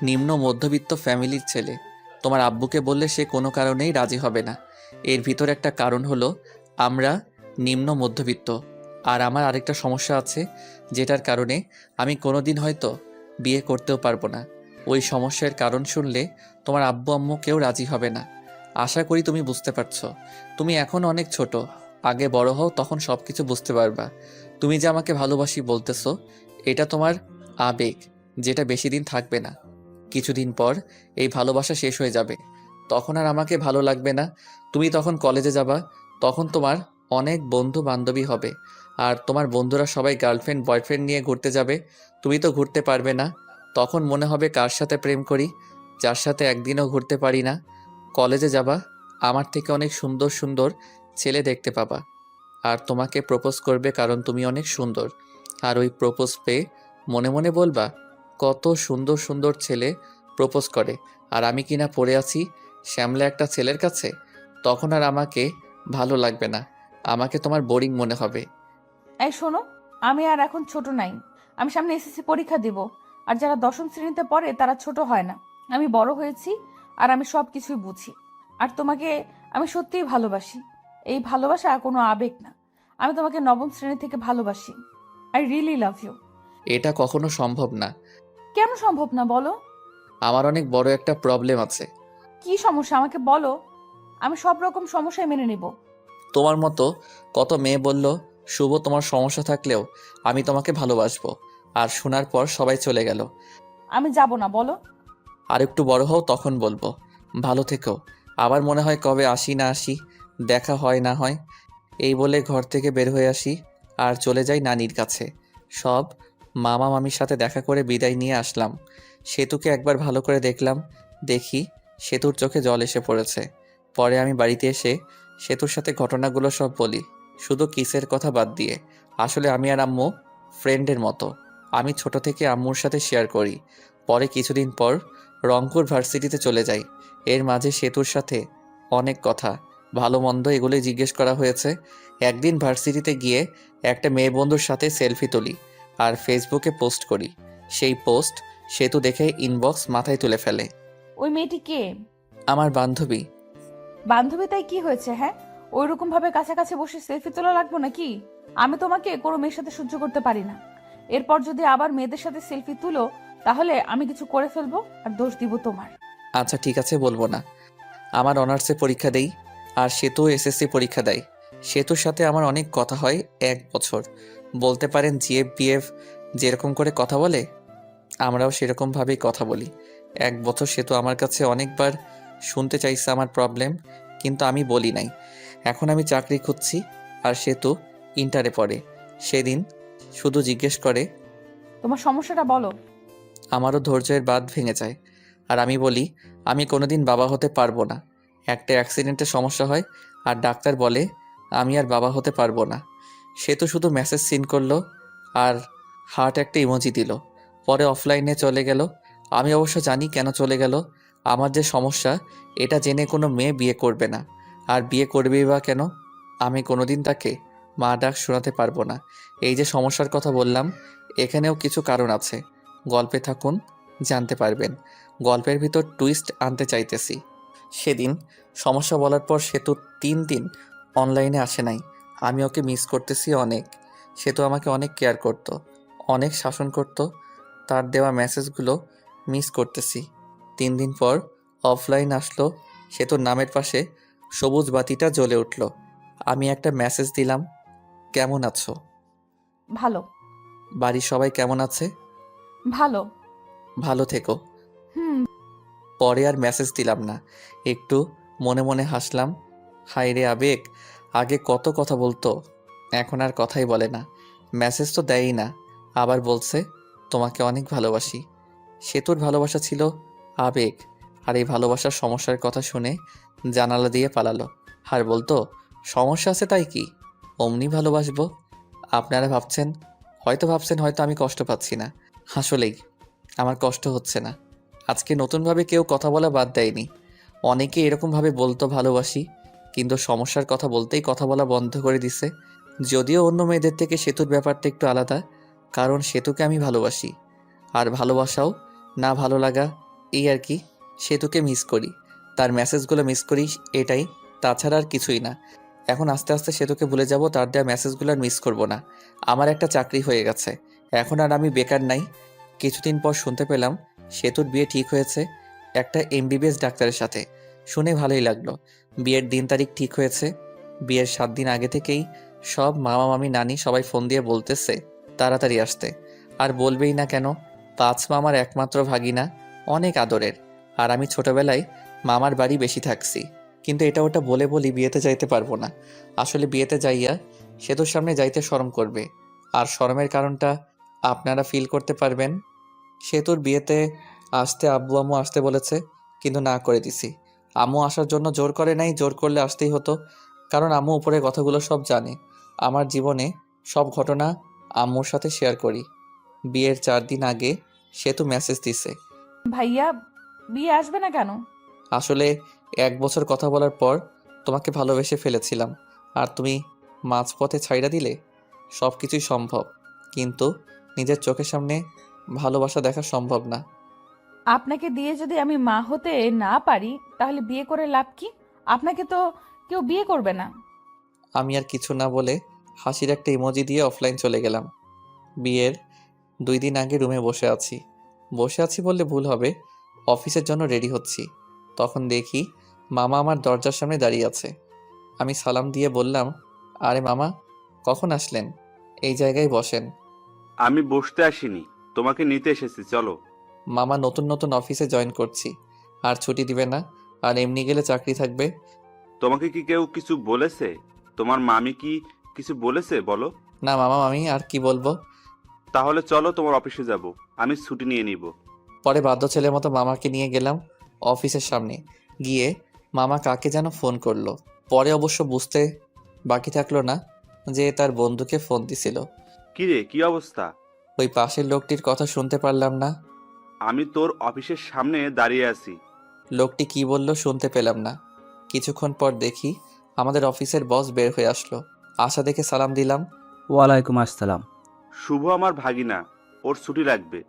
নিম্ন মধ্যবিত্ত ফ্যামিলির ছেলে। তোমার আব্বুকে বললে সে কোনো কারণেই রাজি হবে না। এর ভিতর একটা কারণ হলো আমরা নিম্ন মধ্যবিত্ত। আর আমার আরেকটা সমস্যা আছে, যেটার কারণে আমি কোনোদিন হয়তো বিয়ে করতেও পারবো না। ওই সমস্যার কারণ শুনলে তোমার আব্বু আম্মু কেউ রাজি হবে না। আশা করি তুমি বুঝতে পারছো। তুমি এখন অনেক ছোট, আগে বড় হও, তখন সব কিছু বুঝতে পারবা। তুমি যে আমাকে ভালোবাসি বলতেছো, এটা তোমার আবেগ, যেটা বেশি দিন থাকবে না। কিছুদিন পর এই ভালোবাসা শেষ হয়ে যাবে, তখন আর আমাকে ভালো লাগবে না। তুমি তখন কলেজে যাবা, তখন তোমার অনেক বন্ধু বান্ধবী হবে, আর তোমার বন্ধুরা সবাই গার্লফ্রেন্ড বয়ফ্রেন্ড নিয়ে ঘুরতে যাবে। তুমি তো ঘুরতে পারবে না। তখন মনে হবে কার সাথে প্রেম করি, যার সাথে একদিনও ঘুরতে পারি না। কলেজে যাবা, আমার থেকে অনেক সুন্দর সুন্দর ছেলে দেখতে পাবা, আর তোমাকে প্রপোজ করবে কারণ তুমি অনেক সুন্দর। আর ওই প্রপোজ পেয়ে মনে মনে বলবা, কত সুন্দর সুন্দর ছেলে প্রপোজ করে, আর আমি কিনা পড়ে আছি শ্যামলা একটা ছেলের কাছে। তখন আর আমাকে ভালো লাগবে না, আমাকে তোমার বোরিং মনে হবে। এই শোনো, আমি আর এখন ছোট নাই। আমি সামনে এসএসসি পরীক্ষা দিব, আর যারা 10ম শ্রেণীতে পড়ে তারা ছোট হয় না। আমি বড় হয়েছি, আর আমি সব কিছুই বুঝি। আর তোমাকে আমি সত্যিই ভালোবাসি। এই ভালোবাসা কোনো আবেগ না। আমি তোমাকে 9ম শ্রেণী থেকে ভালোবাসি। I really love you. এটা কখনো সম্ভব না। কেন সম্ভব না বলো? আমার অনেক বড় একটা প্রবলেম আছে। কি সমস্যা আমাকে বলো, আমি সব রকম সমস্যায় মেনে নিব। তোমার মতো কত মেয়ে বলল, শুভ তোমার সমস্যা থাকলেও আমি তোমাকে ভালোবাসবো, আর শোনার পর সবাই চলে গেল। আমি যাব না, বলো। আর একটু বড় হও, তখন বলবো। ভালো থেকো। আবার মনে হয় কবে আসি না আসি, দেখা হয় না হয়। এই বলে ঘর থেকে বের হয়ে আসি আর চলে যাই নানির কাছে। সব মামা মামির সাথে দেখা করে বিদায় নিয়ে আসলাম। সেতুকে একবার ভালো করে দেখলাম, দেখি সেতুর চোখে জল এসে পড়েছে। পরে আমি বাড়িতে এসে সেতুর সাথে ঘটনাগুলো সব বলি, শুধু কিসের কথা বাদ দিয়ে। আসলে আমি আর আম্মু ফ্রেন্ডের মতো। আমি ছোট থেকে আম্মুর সাথে শেয়ার করি। পরে কিছুদিন পর রংপুর ভার্সিটিতে চলে যাই। এর মাঝে সেতুর সাথে অনেক কথা, ভালো মন্দ এগুলোই জিজ্ঞেস করা হয়েছে। একদিন ভার্সিটিতে গিয়ে একটা মেয়ে বন্ধুর সাথে সেলফি তুলি আর ফেসবুকে পোস্ট করি। সেই পোস্ট সেতু দেখে ইনবক্স মাথায় তুলে ফেলে। ওই মেয়েটি কে? আমার বান্ধবী। বান্ধবী তাই কি হয়েছে? হ্যাঁ, ওইরকম ভাবে কাছাকাছি বসে সেলফি তোলা লাগবো নাকি? আমি তোমাকে কোনো মেয়ের সাথে সহ্য করতে পারি না। এরপর যদি আবার মেয়েদের সাথে সেলফি তুলো তাহলে আমি কিছু করে ফেলবো আর দোষ দিব তোমার। আচ্ছা ঠিক আছে, বলবো না। আমার অনার্সে পরীক্ষা দেই আর সেতু এসএসসি পরীক্ষা দেয়। সেতুর সাথে আমার অনেক কথা হয় 1 বছর। বলতে পারেন জিএফ বিএফ যেরকম করে কথা বলে আমরাও সেরকমভাবেই কথা বলি। 1 বছর সেতু আমার কাছে অনেকবার শুনতে চাইছে আমার প্রবলেম, কিন্তু আমি বলি নাই। এখন আমি চাকরি খুঁজছি আর সেতু ইন্টারে পড়ে। সেদিন শুধু জিজ্ঞেস করে, তোমার সমস্যাটা বলো। আমারও ধৈর্যের বাঁধ ভেঙে যায় আর আমি বলি আমি কোনোদিন বাবা হতে পারবো না। একটা অ্যাক্সিডেন্টে সমস্যা হয় আর ডাক্তার বলে আমি আর বাবা হতে পারবো না। সে তো শুধু মেসেজ সিন করলো আর হার্ট একটা ইমোজি দিল। পরে অফলাইনে চলে গেল। আমি অবশ্য জানি কেন চলে গেল। আমার যে সমস্যা এটা জেনে কোনো মেয়ে বিয়ে করবে না, আর বিয়ে করবেই বা কেন? আমি কোনোদিন তাকে মা ডাক শোনাতে পারবো না। এই যে সমস্যার কথা বললাম, এখানেও কিছু কারণ আছে। গল্পে থাকুন, জানতে পারবেন। গল্পের ভিতর টুইস্ট আনতে চাইতেছি। সেদিন সমস্যা বলার পর সেতু 3 দিন অনলাইনে আসে নাই। আমি ওকে মিস করতেছি অনেক। সেতু আমাকে অনেক কেয়ার করত, অনেক শাসন করত। তার দেওয়া মেসেজগুলো মিস করতেছি। 3 দিন পর অফলাইন আসলো। সেতুর নামের পাশে সবুজ বাতিটা জ্বলে উঠল। আমি একটা মেসেজ দিলাম, কেমন আছো? ভালো। বাড়ির সবাই কেমন আছে? ভালো। ভালো থেকো। হুম। পরে আর মেসেজ দিলাম না। একটু মনে মনে হাসলাম। হায় রে আবেগ, আগে কত কথা বলতো, এখন আর কথাই বলে না। মেসেজ তো দেয়ই না, আবার বলছে তোমাকে অনেক ভালোবাসি। সেতুর ভালোবাসা ছিল আবেগ, আর এই ভালোবাসার সমস্যার কথা শুনে জানালা দিয়ে পালালো। আর বলতো সমস্যা আছে তাই কি, অমনি ভালোবাসবো। আপনারা ভাবছেন হয়তো আমি কষ্ট পাচ্ছি না। আসলেই আমার কষ্ট হচ্ছে না। আজকে নতুনভাবে কেউ কথা বলা বাদ দেয়নি। অনেকে এরকমভাবে বলতো ভালোবাসি, কিন্তু সমস্যার কথা বলতেই কথা বলা বন্ধ করে দিছে। যদিও অন্য মেয়েদের থেকে সেতুর ব্যাপারটা একটু আলাদা, কারণ সেতুকে আমি ভালোবাসি। আর ভালোবাসাও না ভালো লাগা, এই আর কি। সেতুকে মিস করি, তার মেসেজগুলো মিস করি, এটাই, তাছাড়া আর কিছুই না। এখন আস্তে আস্তে সেতুকে ভুলে যাব, তার দেওয়া মেসেজগুলো আর মিস করব না। আমার একটা চাকরি হয়ে গেছে, এখন আর আমি বেকার নাই। কিছুদিন পর শুনতে পেলাম সেতুর বিয়ে ঠিক হয়েছে একটা এমবিবিএস ডাক্তারের সাথে। শুনে ভালোই লাগলো। বিয়ের দিন তারিখ ঠিক হয়েছে। বিয়ের 7 দিন আগে থেকেই সব মামা মামি নানি সবাই ফোন দিয়ে বলতেছে তাড়াতাড়ি আসতে। আর বলবেই না কেন, 5 মামার একমাত্র ভাগিনা, অনেক আদরের। আর আমি ছোটবেলায় মামার বাড়ি বেশি থাকছি, কিন্তু এটা ওটা বলে বলি বিয়েতে যাইতে পারবো না। আসলে বিয়েতে যাইয়া সেতুর সামনে যাইতে শরম করবে, আর শরমের কারণটা আপনারা ফিল করতে পারবেন। সেতুর বিয়েতে আসতে আব্বু আম্মু আসতে বলেছে, কিন্তু না করে দিছি। আম্মু আসার জন্য জোর করে নাই, জোর করলে আসতেই হতো, কারণ আম্মু উপরে কথাগুলো সব জানে। আমার জীবনে সব ঘটনা আম্মুর সাথে শেয়ার করি। বিয়ের 4 দিন আগে সেতু মেসেজ দিছে, ভাইয়া বিয়ে আসবে না কেন? আসলে 1 বছর কথা বলার পর তোমাকে ভালোবেসে ফেলেছিলাম, আর তুমি মাঝপথে ছাইড়া দিলে। সব কিছুই সম্ভব, কিন্তু নিজের চোখের সামনে ভালোবাসা দেখা সম্ভব না। আপনাকে দিয়ে যদি আমি মা হতে না পারি তাহলে বিয়ে করে লাভ কি? আপনাকে তো কেউ বিয়ে করবে না। আমি আর কিছু না বলে হাসির একটা ইমোজি দিয়ে অফলাইন চলে গেলাম। বিয়ের 2 দিন আগে রুমে বসে আছি বললে ভুল হবে, অফিসের জন্য রেডি হচ্ছি। তখন দেখি মামা আমার দরজার সামনে দাঁড়িয়ে আছে। আমি সালাম দিয়ে বললাম, আরে মামা, কখন আসলেন? এই জায়গায় বসেন। আমি বসতে আসিনি, তোমাকে নিতে এসেছি, চলো। মামা, নতুন অফিসে জয়েন করছি, আর ছুটি দিবে না, আর এমনি গেলে চাকরি থাকবে। তোমাকে কি কেউ কিছু বলেছে? তোমার মামি কি কিছু বলেছে বলো? না মামা, আমি আর কি বলবো, তাহলে চলো তোমার অফিসে যাব, আমি ছুটি নিয়ে নিব। পরে বাধ্য ছেলের মতো মামাকে নিয়ে গেলাম অফিসের সামনে। গিয়ে মামা কাকে যেন ফোন করলো। পরে অবশ্য বুঝতে বাকি থাকলো না যে তার বন্ধুকে ফোন দিছিল। কি রে, কি অবস্থা? ওই পাশের লোকটির কথা শুনতে পারলাম না। আমি তোর অফিসের সামনে দাঁড়িয়ে আছি। লোকটি কি বলল শুনতে পেলাম না। কিছুক্ষণ পর দেখি আমাদের অফিসের বস বের হয়ে আসলো। আশা দেখে সালাম দিলাম। ওয়ালাইকুম আসসালাম। শুভ আমার ভাগিনা, ওর ছুটি লাগবে।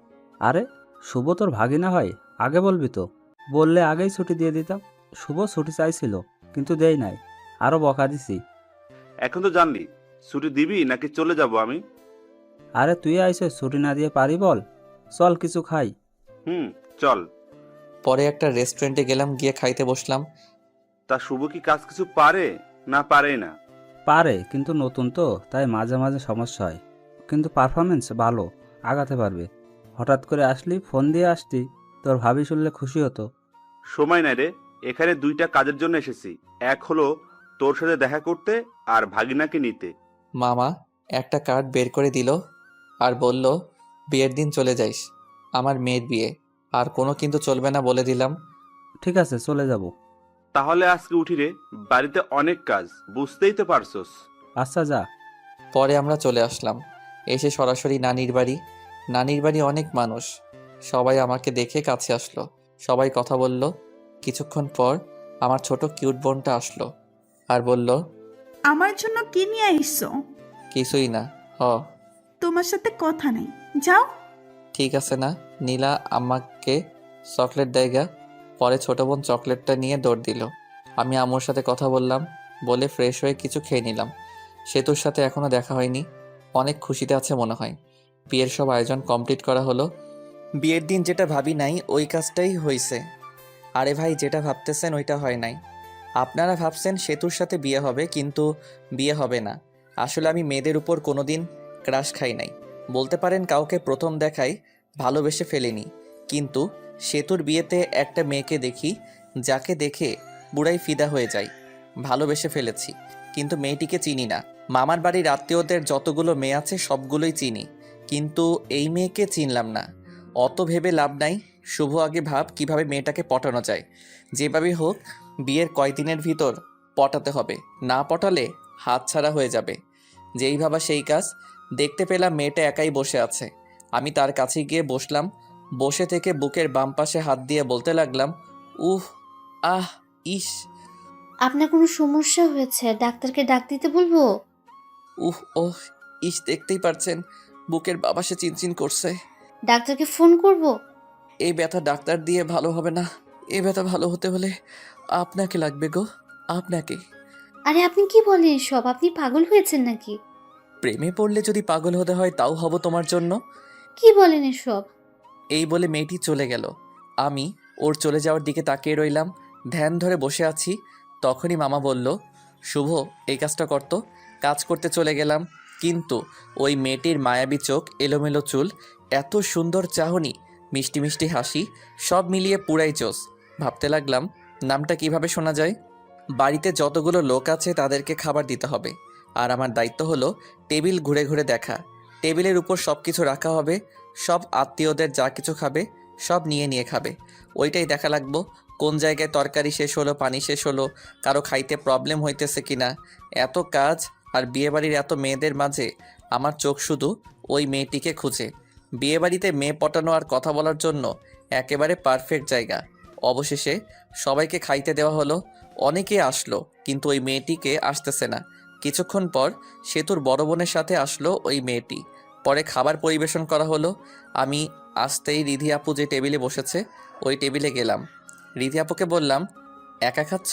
আরে শুভ তোর ভাগিনা হয়? আগে বলবি তো, বললে আগেই ছুটি দিয়ে দিতাম। শুভ ছুটি চাইছিল কিন্তু দেই নাই, আরও বকা দিছি। এখন তো জানলি, ছুটি দিবি নাকি চলে যাব আমি? আরে তুই আইসে ছুটি না দিয়ে পারি বল? চল কিছু খাই। চল। পরে একটা রেস্টুরেন্টে গেলাম, গিয়ে খাইতে বসলাম। তা শুভ কি কাজ কিছু পারে না পারে না? পারে, কিন্তু নতুন তো, তাই মাঝে মাঝে সমস্যা হয়। কিন্তু পারফরমেন্স ভালো, আগাতে পারবে। হঠাৎ করে আসলি, ফোন দিয়ে আসতি, তোর ভাবি শুনলে খুশি হতো। সময় নাই রে, এখানে দুইটা কাজের জন্য এসেছি। এক হলো তোর সাথে দেখা করতে, আর ভাগিনাকে নিতে। মামা একটা কার্ড বের করে দিল আর বলল, বিয়ের দিন চলে যাইস, আমার মেয়ের বিয়ে, আর কোনো কিন্তু চলবে না বলে দিলাম। ঠিক আছে, চলে যাব। তাহলে আজকে উঠি রে, বাড়িতে অনেক কাজ, বুঝতেই তো পারছস। আচ্ছা যা। পরে আমরা চলে আসলাম, এসে সরাসরি নানির বাড়ি। নানির বাড়ি অনেক মানুষ, সবাই আমাকে দেখে কাছে আসলো, সবাই কথা বলল। কিছুক্ষণ পর আমার ছোট কিউট বোনটা আসলো আর বলল, আমার জন্য কি নিয়ে আইসো? কিছুই না। তোমার সাথে কথা নেই, যাও। ঠিক আছে না। নীলা আমাকে চকলেট দেয়গা। পরে ছোট বোন চকলেটটা নিয়ে দৌড় দিল। আমি আম্মুর সাথে কথা বললাম, বলে ফ্রেশ হয়ে কিছু খেয়ে নিলাম। সেতুর সাথে এখনো দেখা হয়নি, অনেক খুশিতে আছে মনে হয়। বিয়ের সব আয়োজন কমপ্লিট করা হলো। বিয়ের দিন যেটা ভাবি নাই ওই কাজটাই হয়েছে। আরে ভাই, যেটা ভাবতেছেন ওইটা হয় নাই। আপনারা ভাবছেন সেতুর সাথে বিয়ে হবে, কিন্তু বিয়ে হবে না। আসলে আমি মেয়েদের উপর কোনোদিন ক্রাশ খাই নাই, বলতে পারেন কাউকে প্রথম দেখায় ভালোবেসে ফেলিনি। কিন্তু সেতুর বিয়েতে একটা মেয়েকে দেখি, যাকে দেখে বুড়াই ফিদা হয়ে যায়। ভালোবেসে ফেলেছি, কিন্তু মেয়েটিকে চিনি না। মামার বাড়ির আত্মীয়দের যতগুলো মেয়ে আছে সবগুলোই চিনি, কিন্তু এই মেয়েকে চিনলাম না। অত ভেবে লাভ নাই, শুভ আগে ভাব কিভাবে মেয়েটাকে পটানো যায়। যেভাবে হোক বিয়ের কয়দিনের ভিতর পটাতে হবে, না পটালে হাতছাড়া হয়ে যাবে। যেই ভাবা সেই কাজ। দেখতে পেলাম মেয়েটা একাই বসে আছে। আমি তার কাছে গিয়ে বসলাম। বসে থেকে বুকের বাম পাশে হাত দিয়ে বলতে লাগলাম, উহ, আহ, ইস। আপনার কোনো সমস্যা হয়েছে? ডাক্তারকে ডাক দিতে বলবো? উহ, ওহ, ইস, দেখতেই পারছেন বুকের বাবাসে চিনচিন করছে। ডাক্তারকে ফোন করব? এই ব্যথা ডাক্তার দিয়ে ভালো হবে না। এই ব্যথা ভালো হতে হলে আপনাকে লাগবে গো, আপনাকে। আরে আপনি কি বলেন এসব? আপনি পাগল হয়েছেন নাকি? প্রেমে পড়লে যদি পাগল হতে হয় তাও হব তোমার জন্য। কি বলেন এসব? এই বলে মেয়েটি চলে গেল। আমি ওর চলে যাওয়ার দিকে তাকিয়ে রইলাম, ধ্যান ধরে বসে আছি। তখনই মামা বলল, শুভ এই কাজটা করতো। কাজ করতে চলে গেলাম, কিন্তু ওই মেয়েটির মায়াবী চোখ, এলোমেলো চুল, এত সুন্দর চাহনি, মিষ্টি মিষ্টি হাসি, সব মিলিয়ে পুরাই জোস। ভাবতে লাগলাম নামটা কিভাবে শোনা যায়। বাড়িতে যতগুলো লোক আছে তাদেরকে খাবার দিতে হবে, আর আমার দায়িত্ব হলো টেবিল ঘুরে ঘুরে দেখা। টেবিলের উপর সব কিছু রাখা হবে, সব আত্মীয়দের যা কিছু খাবে সব নিয়ে নিয়ে খাবে। ওইটাই দেখা লাগবো কোন জায়গায় তরকারি শেষ হলো, পানি শেষ হলো, কারো খাইতে প্রবলেম হইতেছে কিনা। এত কাজ আর বিয়েবাড়ির এত মেয়েদের মাঝে আমার চোখ শুধু ওই মেয়েটিকে খুঁজে। বিয়েবাড়িতে মেয়ে পটানো আর কথা বলার জন্য একেবারে পারফেক্ট জায়গা। অবশেষে সবাইকে খাইতে দেওয়া হলো। অনেকে আসলো, কিন্তু ওই মেয়েটিকে আসতেছে না। কিছুক্ষণ পর সেতুর বড় বোনের সাথে আসলো ওই মেয়েটি। পরে খাবার পরিবেশন করা হলো। আমি আসতেই রিধি আপু যে টেবিলে বসেছে ওই টেবিলে গেলাম। রিধি আপুকে বললাম, একা খাচ্ছ?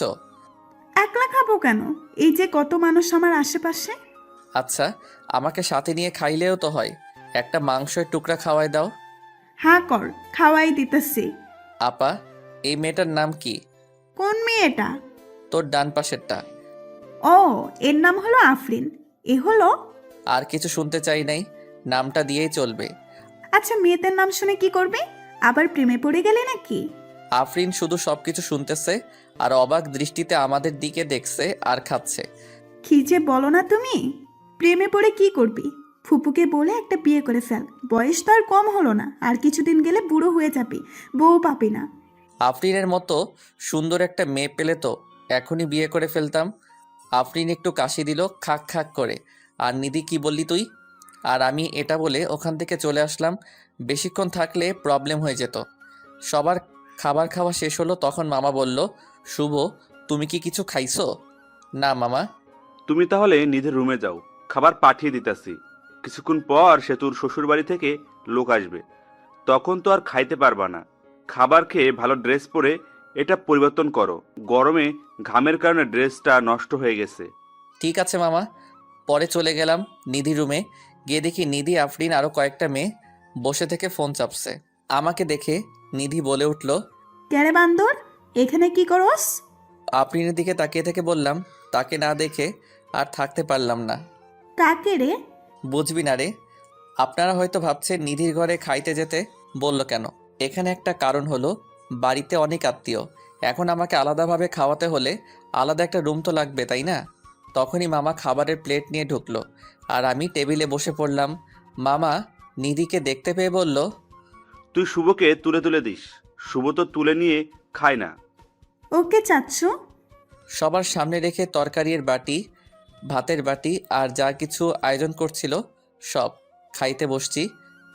একলা খাবো কেন? এই যে কত মানুষ আমার আশেপাশে। আচ্ছা, আমাকে সাথে নিয়ে খাইলেও তো হয়। একটা মাংসের টুকরা খাওয়াই দাও। হ্যাঁ কর, খাওয়াই দিতেছি। আপা, এই মেয়েটার নাম কি? কোন মেয়েটা? তোর ডান পাশেরটা। ও, এর নাম হলো আফরিন। এ হলো। আর কিছু শুনতে চাই নাই, নামটা দিয়েই চলবে। আচ্ছা, মেয়েদের নাম শুনে কি করবে? আবার প্রেমে পড়ে গেলে নাকি? আফরিন শুধু সবকিছু শুনতেছে আর অবাক দৃষ্টিতে আমাদের দিকে দেখছে আর খাচ্ছে। কি যে বলো না তুমি! প্রেমে পড়ে কি করবি? ফুপুকে বলে একটা বিয়ে করে ফেল, বয়স তো আর কম হলো না, আর কিছুদিন গেলে বুড়ো হয়ে যাবি, বউ পাবি না। আফরিনের মতো সুন্দর একটা মেয়ে পেলে তো এখনই বিয়ে করে ফেলতাম। আফরিন একটু কাশি দিল খাক খাক করে। আর নিধি কি বললি তুই? আর আমি এটা বলে ওখান থেকে চলে আসলাম। বেশিক্ষণ থাকলে প্রবলেম হয়ে যেত। সবার খাবার খাওয়া শেষ হলো, তখন মামা বলল, শুভ তুমি কি কিছু খাইছো? না মামা। তুমি তাহলে নিজের রুমে যাও, খাবার পাঠিয়ে দিতেছি। কিছুক্ষণ পর সেতুর শ্বশুর বাড়ি থেকে লোক আসবে, তখন তো আর খাইতে পারবা না। খাবার খেয়ে ভালো ড্রেস পরে এটা পরিবর্তন করো, গরমে ঘামের কারণে ড্রেসটা নষ্ট হয়ে গেছে। ঠিক আছে মামা। পরে চলে গেলাম নিধি রুমে। গিয়ে দেখি নিধি, আফরিন আরও কয়েকটা মেয়ে বসে থেকে ফোন চাপছে। আমাকে দেখে নিধি বলে উঠল, ক্যারে বান্দর, এখানে কি করস? আফরিনের দিকে তাকিয়ে থেকে বললাম, তাকে না দেখে আর থাকতে পারলাম না। কাকে রে? বুঝবি না রে। আপনারা হয়তো ভাবছেন নিধির ঘরে খাইতে যেতে বলল কেন। এখানে একটা কারণ হলো, বাড়িতে অনেক আত্মীয়, এখন আমাকে আলাদাভাবে খাওয়াতে হলে আলাদা একটা রুম তো লাগবে, তাই না? তখনই মামা খাবারের প্লেট নিয়ে ঢুকলো আর আমি টেবিলে বসে পড়লাম। মামা নিধিকে দেখতে পেয়ে বলল, তুই শুভকে তুলে তুলে দিস, শুভ তো তুলে নিয়ে খায় না। ওকে চাচ্ছু? সবার সামনে রেখে তরকারির বাটি, ভাতের বাটি আর যা কিছু আয়োজন করছিল সব খাইতে বসছি।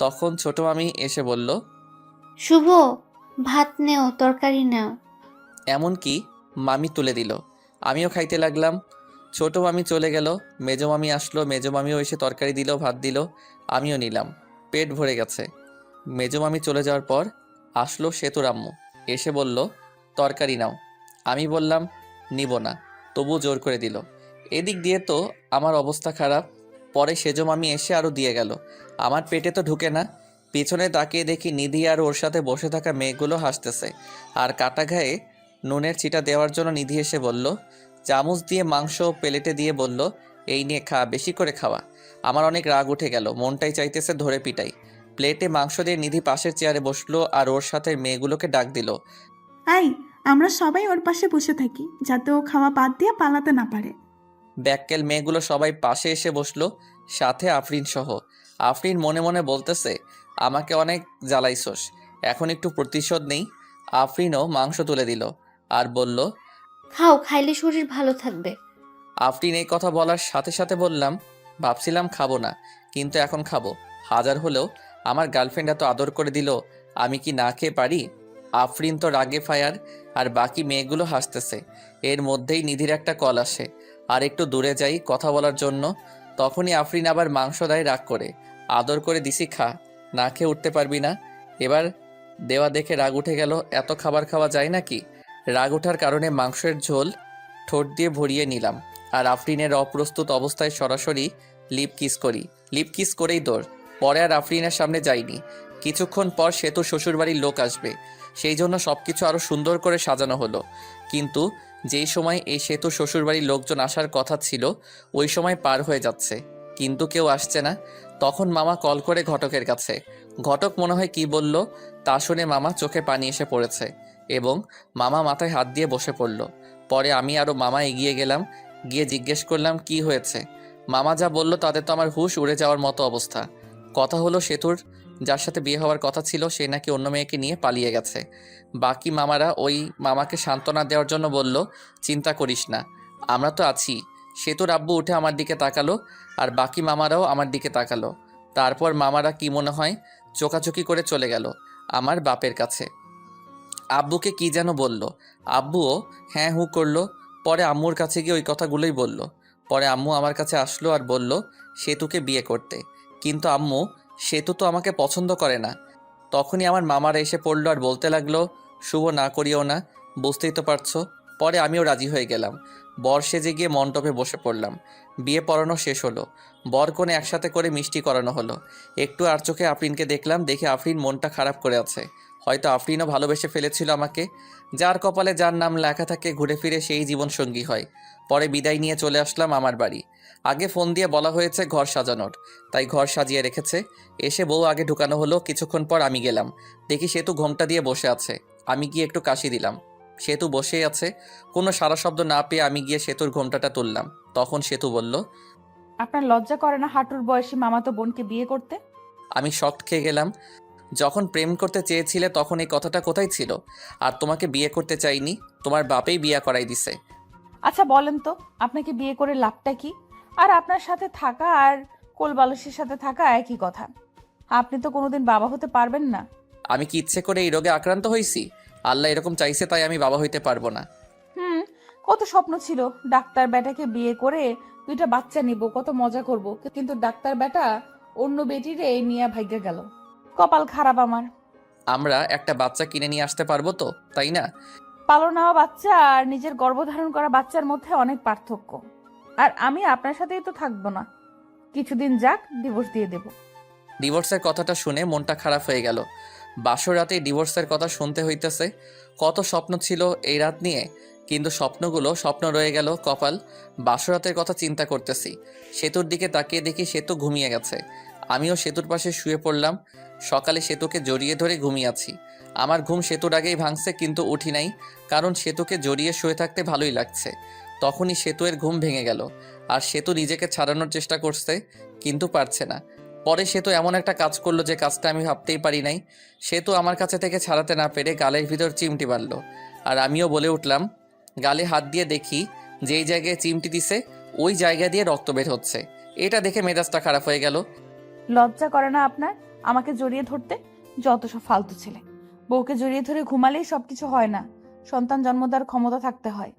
তখন ছোট মামি এসে বলল, শুভ, ভাত নেও, তরকারি নাও। এমনকি মামি তুলে দিল। আমিও খাইতে লাগলাম। ছোট মামি চলে গেল, মেজো মামি আসলো, মেজো মামিও এসে তরকারি দিল, ভাত দিল, আমিও নিলাম। পেট ভরে গেছে। মেজো মামি চলে যাওয়ার পর আসলো সেতুর আম্মু, এসে বলল, তরকারি নাও। আমি বললাম নিব না, তবু জোর করে দিল। এদিক দিয়ে তো আমার অবস্থা খারাপ। পরে সেজো মামি এসে আরও দিয়ে গেল। আমার পেটে তো ঢুকে না। পিছনে তাকিয়ে দেখি নিধি আর ওর সাথে বসে থাকা মেয়েগুলো হাসতেছে। আর কাটা ঘায়ে নুনের ছিটা দেওয়ার জন্য নিধি এসে বলল, চামচ দিয়ে মাংস প্লেটে দিয়ে বলল, এই নিয়ে খা, বেশি করে খাওয়া। আমার অনেক রাগ উঠে গেল, মনটাই চাইতেছে ধরে পিটাই। প্লেটে মাংস দিয়ে নিধি পাশের চেয়ারে বসলো আর ওর সাথে মেয়েগুলোকে ডাক দিল। আই, আমরা সবাই ওর পাশে বসে থাকি, যাতে ও খাওয়া বাদ দিয়ে পালাতে না পারে। ব্যাককেল মেয়েগুলো সবাই পাশে এসে বসলো, সাথে আফরিন সহ। আফরিন মনে মনে বলতেছে, আমাকে অনেক জ্বালাইছোস, এখন একটু প্রতিশোধ নেই। আফরিনও মাংস তুলে দিল আর বলল, খাও, খাইলে শরীর ভালো থাকবে। আফরিন এই কথা বলার সাথে সাথে বললাম, ভাবছিলাম খাবো না, কিন্তু এখন খাবো। হাজার হলেও আমার গার্লফ্রেন্ড এত আদর করে দিল, আমি কি না খেয়ে পারি? আফরিন তো রাগে ফায়ার, আর বাকি মেয়েগুলো হাসতেছে। এর মধ্যেই নিধির একটা কল আসে, আর একটু দূরে যাই কথা বলার জন্য। তখনই আফরিন আবার মাংস দেয় রাগ করে। আদর করে দিছি, খা, না খেয়ে উঠতে পারবি না। এবার দেওয়া দেখে রাগ উঠে গেল, এত খাবার খাওয়া যায় নাকি? রাগ ওঠার কারণে মাংসের ঝোল ঠোঁট দিয়ে ভরিয়ে নিলাম। আর আফরিনের অপ্রস্তুত অবস্থায় সরাসরি লিপ কিস করি। লিপ কিস করেই দৌড়। পরে আর আফরিনের সামনে যাইনি। কিছুক্ষণ পর সেতু শ্বশুরবাড়ির লোক আসবে, সেই জন্য সব কিছু আরও সুন্দর করে সাজানো হলো। কিন্তু যেই সময় এই সেতু শ্বশুরবাড়ির লোকজন আসার কথা ছিল, ওই সময় পার হয়ে যাচ্ছে, কিন্তু কেউ আসছে না। তখন মামা কল করে ঘটকের কাছে। ঘটক মনে হয় কি বলল, তা শুনে মামা চোখে পানি এসে পড়েছে এবং মামা মাথায় হাত দিয়ে বসে পড়ল। পরে আমি আরও মামা এগিয়ে গেলাম, গিয়ে জিজ্ঞেস করলাম কি হয়েছে। মামা যা বলল তাতে তো আমার হুঁশ উড়ে যাওয়ার মতো অবস্থা। কথা হলো সেতুর যার সাথে বিয়ে হওয়ার কথা ছিল সে নাকি অন্য মেয়েকে নিয়ে পালিয়ে গেছে। বাকি মামারা ওই মামাকে সান্ত্বনা দেওয়ার জন্য বলল, চিন্তা করিস না, আমরা তো আছি। সেতুর আব্বু উঠে আমার দিকে তাকালো আর বাকি মামারাও আমার দিকে তাকালো। তারপর মামারা কি মনে হয় চোকাচুকি করে চলে গেল আমার বাপের কাছে। আব্বুকে কি যেন বলল, আব্বুও হ্যাঁ হু করলো। পরে আম্মুর কাছে গিয়ে ওই কথাগুলোই বলল। পরে আম্মু আমার কাছে আসলো আর বলল সেতুকে বিয়ে করতে, কিন্তু আম্মু সেতু তো আমাকে পছন্দ করে না। তখনই আমার মামারা এসে পড়লো আর বলতে লাগলো, শুভ না করিও না, বুঝতেই তো পারছো। পরে আমিও রাজি হয়ে গেলাম। বর সেজে গিয়ে মণ্ডপে বসে পড়লাম। বিয়ে পড়ানো শেষ হলো, বর কনে একসাথে করে মিষ্টি করানো হলো। একটু আর চোখে আফরিনকে দেখলাম, দেখে আফরিন মনটা খারাপ করে আছে। হয়তো আফরিনও ভালোবেসে ফেলেছিল আমাকে। যার কপালে যার নাম লেখা থাকে ঘুরে ফিরে সেই জীবনসঙ্গী হয়। পরে বিদায় নিয়ে চলে আসলাম আমার বাড়ি। আগে ফোন দিয়ে বলা হয়েছে ঘর সাজানোর, তাই ঘর সাজিয়ে রেখেছে। এসে বউ আগে ঢুকানো হলো। কিছুক্ষণ পর আমি গেলাম, দেখি সেতু ঘোমটা দিয়ে বসে আছে। আমি গিয়ে একটু কাশি দিলাম, সেতু বসেই আছে। কোনো সারা শব্দ না পেয়ে আমি গিয়ে সেতুর ঘোমটাটা তুললাম। তখন সেতু বলল, আপনার লজ্জা করে না হাঁটুর বয়সী মামাতো বোনকে বিয়ে করতে? আমি শক খেয়ে গেলাম। যখন প্রেম করতে চেয়েছিলে তখন এই কথাটা কোথায় ছিল? আর তোমাকে বিয়ে করতে চাইনি, তোমার বাপেই বিয়ে করাই দিছে। আচ্ছা বলেন তো, আপনাকে বিয়ে করে লাভটা কি? আর আপনার সাথে থাকা আর কোলবালিশের সাথে থাকা একই কথা। আপনি তো কোনোদিন বাবা হতে পারবেন না। আমি কি ইচ্ছে করে এই রোগে আক্রান্ত হয়েছি? আল্লাহ এরকম চাইছে তাই আমি বাবা হইতে পারবো না। হুম, কত স্বপ্ন ছিল ডাক্তার বেটাকে বিয়ে করে 2টা বাচ্চা নিব, কত মজা করব, কিন্তু ডাক্তার বেটা অন্য বেটিরে নিয়ে ভাগ্যে গেল। কপাল খারাপ আমার। আমরা একটা বাচ্চা কিনে নিয়ে আসতে পারবো তো, তাই না? পালন নেওয়া বাচ্চা আর নিজের গর্ভধারণ করা বাচ্চার মধ্যে অনেক পার্থক্য। আর আমি আপনার সাথেই তো থাকবো না, কিছুদিন যাক, ডিভোর্স দিয়ে দেব। ডিভোর্সের কথাটা শুনে মনটা খারাপ হয়ে গেল। বাসর রাতে ডিভোর্সের কথা শুনতে হইতেছে। কত স্বপ্ন ছিল এই রাত নিয়ে, কিন্তু স্বপ্নগুলো স্বপ্ন রয়ে গেল। কপাল। বাসর রাতের কথা চিন্তা করতেছি। সেতুর দিকে তাকিয়ে দেখি সেতু ঘুমিয়ে গেছে। আমিও সেতুর পাশে শুয়ে পড়লাম। সকালে সেতুকে জড়িয়ে ধরে ঘুমিয়ে আছি। আমার ঘুম সেতুর আগেই ভাঙছে, কিন্তু উঠি নাই, কারণ সেতুকে জড়িয়ে শুয়ে থাকতে ভালোই লাগছে। তখনই সেতুয়ের ঘুম ভেঙে গেল। আর সেতু নিজেকে ছাড়ানোর চেষ্টা করছে, কিন্তু পারছে না। পরে সেতু এমন একটা কাজ করলো যে কাজটা আমি ভাবতেই পারি নাই। সেতু আমার কাছে থেকে ছাড়াতে না পেরে গালের ভিতর চিমটি মারল। আর আমিও বলে উঠলাম। গালে হাত দিয়ে দেখি যেই জায়গায় চিমটি দিছে ওই জায়গা দিয়ে রক্ত বের হচ্ছে। এটা দেখে মেজাজটা খারাপ হয়ে গেল। লজ্জা করে না আপনার আমাকে জড়িয়ে ধরতে? যত সব ফালতু ছেলে। বউকে জড়িয়ে ধরে ঘুমালেই সবকিছু হয় না, সন্তান জন্ম দেওয়ার ক্ষমতা থাকতে হয়।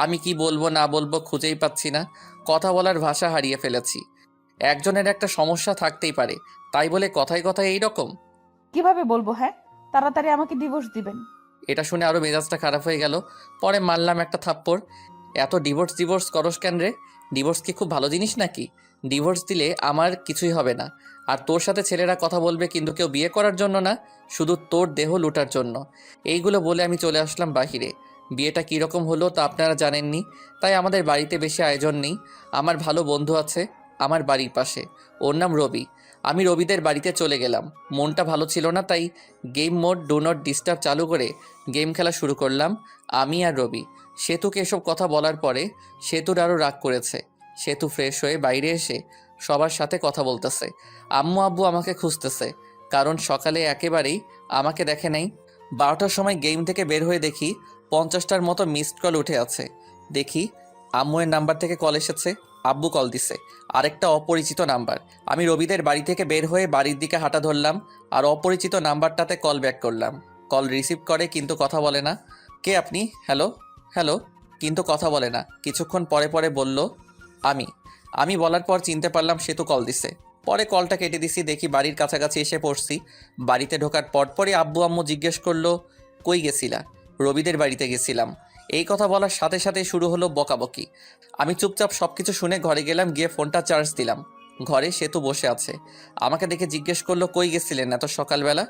আমি কি বলবো না বলবো খুঁজেই পাচ্ছি না। কথা বলার ভাষা হারিয়ে ফেলেছি। একজনের একটা সমস্যা থাকতেই পারে, তাই বলে কথায় কথায় এই রকম। কিভাবে বলবো? হ্যাঁ, তাড়াতাড়ি আমাকে ডিভোর্স দিবেন। এটা শুনে আরও মেজাজটা খারাপ হয়ে গেল। পরে মারলাম একটা থাপ্পড়। এত ডিভোর্স ডিভোর্স করস কেন রে? ডিভোর্স কি খুব ভালো জিনিস নাকি? ডিভোর্স দিলে আমার কিছুই হবে না। আর তোর সাথে ছেলেরা কথা বলবে, কিন্তু কেউ বিয়ে করার জন্য না, শুধু তোর দেহ লুটার জন্য। এইগুলো বলে আমি চলে আসলাম বাহিরে। বিয়েটা কীরকম হলো তা আপনারা জানেননি, তাই আমাদের বাড়িতে বেশি আয়োজন নেই। আমার ভালো বন্ধু আছে আমার বাড়ির পাশে, ওর নাম রবি। আমি রবিদের বাড়িতে চলে গেলাম। মনটা ভালো ছিল না, তাই game mode do not disturb চালু করে গেম খেলা শুরু করলাম আমি আর রবি। সেতুকে এসব কথা বলার পরে সেতুর আরও রাগ করেছে। সেতু ফ্রেশ হয়ে বাইরে এসে সবার সাথে কথা বলতেছে। আম্মু আব্বু আমাকে খুঁজতেছে, কারণ সকালে একেবারেই আমাকে দেখে নাই। 12টার সময় গেম থেকে বের হয়ে দেখি 50টার মতো মিসড কল উঠে আছে। দেখি আম্মুয়ের নাম্বার থেকে কল এসেছে, আব্বু কল দিছে, আরেকটা অপরিচিত নাম্বার। আমি রবিদের বাড়ি থেকে বের হয়ে বাড়ির দিকে হাঁটা ধরলাম আর অপরিচিত নাম্বারটাতে কল ব্যাক করলাম। কল রিসিভ করে কিন্তু কথা বলে না। কে আপনি? হ্যালো হ্যালো, কিন্তু কথা বলে না। কিছুক্ষণ পরে পরে বলল আমি আমি বলার পর চিনতে পারলাম সেতু কল দিছে। পরে কলটা কেটে দিছি। দেখি বাড়ির কাছাকাছি এসে পড়ছি। বাড়িতে ঢোকার পরপরই আব্বু আম্মু জিজ্ঞেস করলো কই গেছিলা? রবিদের বাড়িতে গেছিলাম। এই কথা বলার সাথে সাথে শুরু হলো বকাবকি। আমি চুপচাপ সব কিছু শুনে ঘরে গেলাম, গিয়ে ফোনটা চার্জ দিলাম। ঘরে সেতু বসে আছে। আমাকে দেখে জিজ্ঞেস করলো কই গেছিলেন এত সকালবেলা?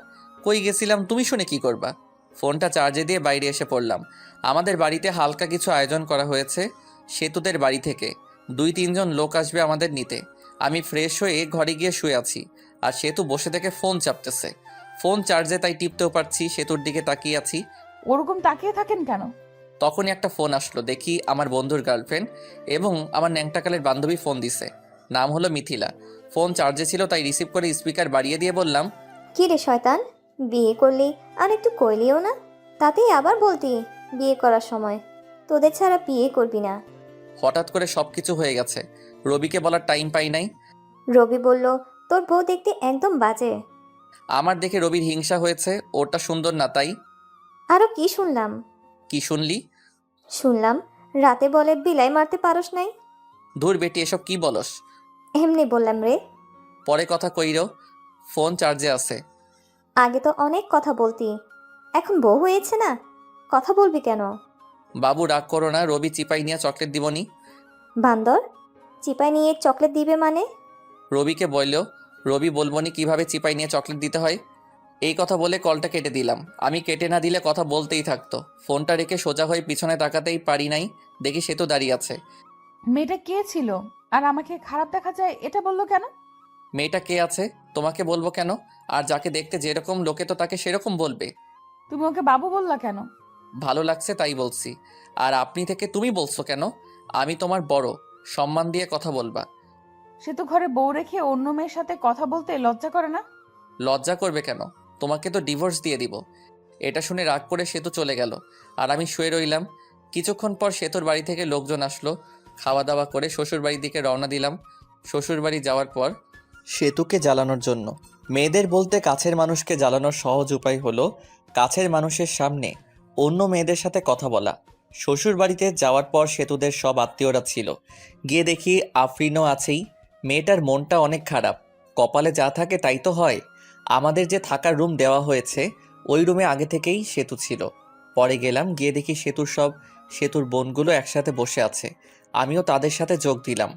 কই গেছিলাম তুমি শুনে কি করবা? ফোনটা চার্জে দিয়ে বাইরে এসে পড়লাম। আমাদের বাড়িতে হালকা কিছু আয়োজন করা হয়েছে সেতুদের বাড়ি থেকে। 2-3 জন লোক আসবে আমাদের নিতে। আমি ফ্রেশ হয়ে ঘরে গিয়ে শুয়ে আছি আর সেতু বসে থেকে ফোন চাপতেছে। ফোন চার্জে তাই টিপতেও পারছি। সেতুর দিকে তাকিয়ে আছি। ওরকম তাকিয়ে থাকেন কেন? তখনই একটা ফোন আসলো। দেখি আমার বন্ধুর গার্লফ্রেন্ড এবং আমার ন্যাংটাকালের বান্ধবী ফোন দিছে। নাম হলো মিথিলা। ফোন চার্জে ছিল তাই রিসিভ করে স্পিকার বাড়িয়ে দিয়ে বললাম, কি রে শয়তান, বিয়ে করলি আর একটু কইলিও না? তাতেই আবার বলতি বিয়ে করার সময় তোদের ছাড়া বিয়ে করবি না। হঠাৎ করে সব কিছু হয়ে গেছে। রবিকে বলার টাইম পাই নাই। রবি বলল তোর বউ দেখতে একদম বাজে। আমার দেখে রবির হিংসা হয়েছে, ওটা সুন্দর না তাই। আরো কি শুনলাম? কি শুনলি? শুনলাম রাতে বলে বিলাই মারতে পারস নাই। ধুর বেটি, এসব কি বলস? এমনি বললাম রে। পরে কথা কইরো, ফোন চার্জে আছে। আগে তো অনেক কথা বলতি, এখন বউ হয়েছে না, কথা বলবি কেন? বাবু রাগ করো না, রবি চিপাই নিয়ে চকলেট দিবনি। বান্দর, চিপায় নিয়ে চকলেট দিবে মানে? রবিকে বললেও রবি বলবনি কিভাবে চিপাই নিয়ে চকলেট দিতে হয়। এই কথা বলে কলটা কেটে দিলাম। আমি কেটে না দিলে কথা বলতেই থাকতো। ফোনটা রেখে সোজা হয়ে পিছনে তাকাতেই পারি নাই, দেখি সে তো দাঁড়িয়ে আছে। মেয়েটা কে ছিল আর আমাকে খারাপ দেখা যায় এটা বললো কেন? মেয়েটা কে আছে তোমাকে বলবো কেন? আর যাকে দেখতে যেরকম লোকে তো তাকে সেরকম বলবে। তুমি ওকে বাবু বললা কেন? ভালো লাগছে তাই বলছি। আর আপনি থেকে তুমি বলছো কেন? আমি তোমার বড়, সম্মান দিয়ে কথা বলবা। সে তো ঘরে বউ রেখে অন্য মেয়ের সাথে কথা বলতে লজ্জা করে না? লজ্জা করবে কেন? তোমাকে তো ডিভোর্স দিয়ে দিব। এটা শুনে রাগ করে সেতু চলে গেল, আর আমি শুয়ে রইলাম। কিছুক্ষণ পর সেতুর বাড়ি থেকে লোকজন আসলো। খাওয়া দাওয়া করে শ্বশুর বাড়ির দিকে রওনা দিলাম। শ্বশুর বাড়ি যাওয়ার পর সেতুকে জ্বালানোর জন্য। মেয়েদের বলতে কাছের মানুষকে জ্বালানোর সহজ উপায় হলো কাছের মানুষের সামনে অন্য মেয়েদের সাথে কথা বলা। শ্বশুর বাড়িতে যাওয়ার পর সেতুদের সব আত্মীয়রা ছিল। গিয়ে দেখি আফরিনও আছেই। মেয়েটার মনটা অনেক খারাপ। কপালে যা থাকে তাই তো হয়। আমাদের যে থাকার রুম দেওয়া হয়েছে ওই রুমে আগে থেকেই সেতু ছিল। পরে গেলাম, গিয়ে দেখি সেতুর বোনগুলো একসাথে বসে আছে। আমিও তাদের সাথে যোগ দিলাম।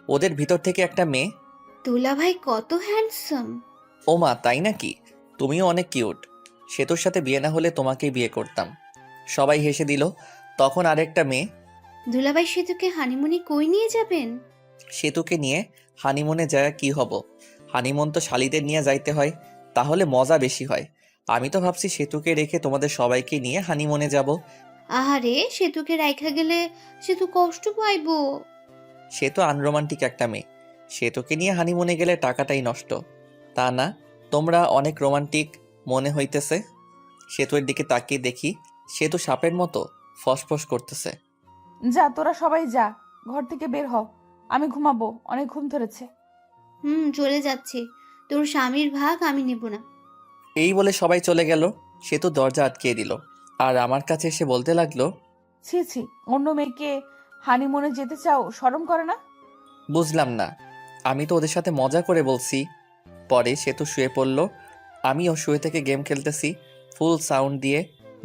ওদের ভিতর থেকে একটা মেয়ে, দুলাভাই কত হ্যান্ডসাম। ও মা তাই নাকি? তুমিও অনেক কিউট। সেতুর সাথে বিয়ে না হলে তোমাকেই বিয়ে করতাম। সবাই হেসে দিল। তখন আরেকটা মেয়ে, দুলাভাই সেতুকে হানিমুনে কই নিয়ে যাবেন? সেতুকে নিয়ে হানিমুনে যায় কি হব? হানিমুন তো শালিদের নিয়ে যাইতে হয়, তাহলে মজা বেশি হয়। আমি তো ভাবছি সেতুকে রেখে তোমাদের সবাইকে নিয়ে হানিমুনে যাব। আহারে, সেতুকে রাইখা গেলে সেতু কষ্ট পাইবো। সে তো আনরোমান্টিক একটা মেয়ে। সেতুকে নিয়ে হানিমুনে গেলে টাকাটাই নষ্ট। তা না, তোমরা অনেক রোমান্টিক মনে হইতেছে। সেতুর দিকে তাকিয়ে দেখি সেতু সাপের মতো ফসফস করতেছে। যা, তোরা সবাই যা, ঘর থেকে বের হ। আমি ঘুমাবো, অনেক ঘুম ধরেছে। চলে যাচ্ছি। তোর স্বামীর ভাগ আমি নেব না। এই বলে সবাই চলে গেল। সেতু দরজা আটকিয়ে দিল, আর আমার কাছে এসে বলতে লাগলো, ছি ছি, অন্য মেয়েকে হানিমুনে যেতে চাও, শরম করে না? বুঝলাম না, আমি তো ওদের সাথে মজা করে বলছি। পরে সেতু শুয়ে পড়ল। আমিও শুয়ে থেকে গেম খেলতেছি ফুল সাউন্ড দিয়ে,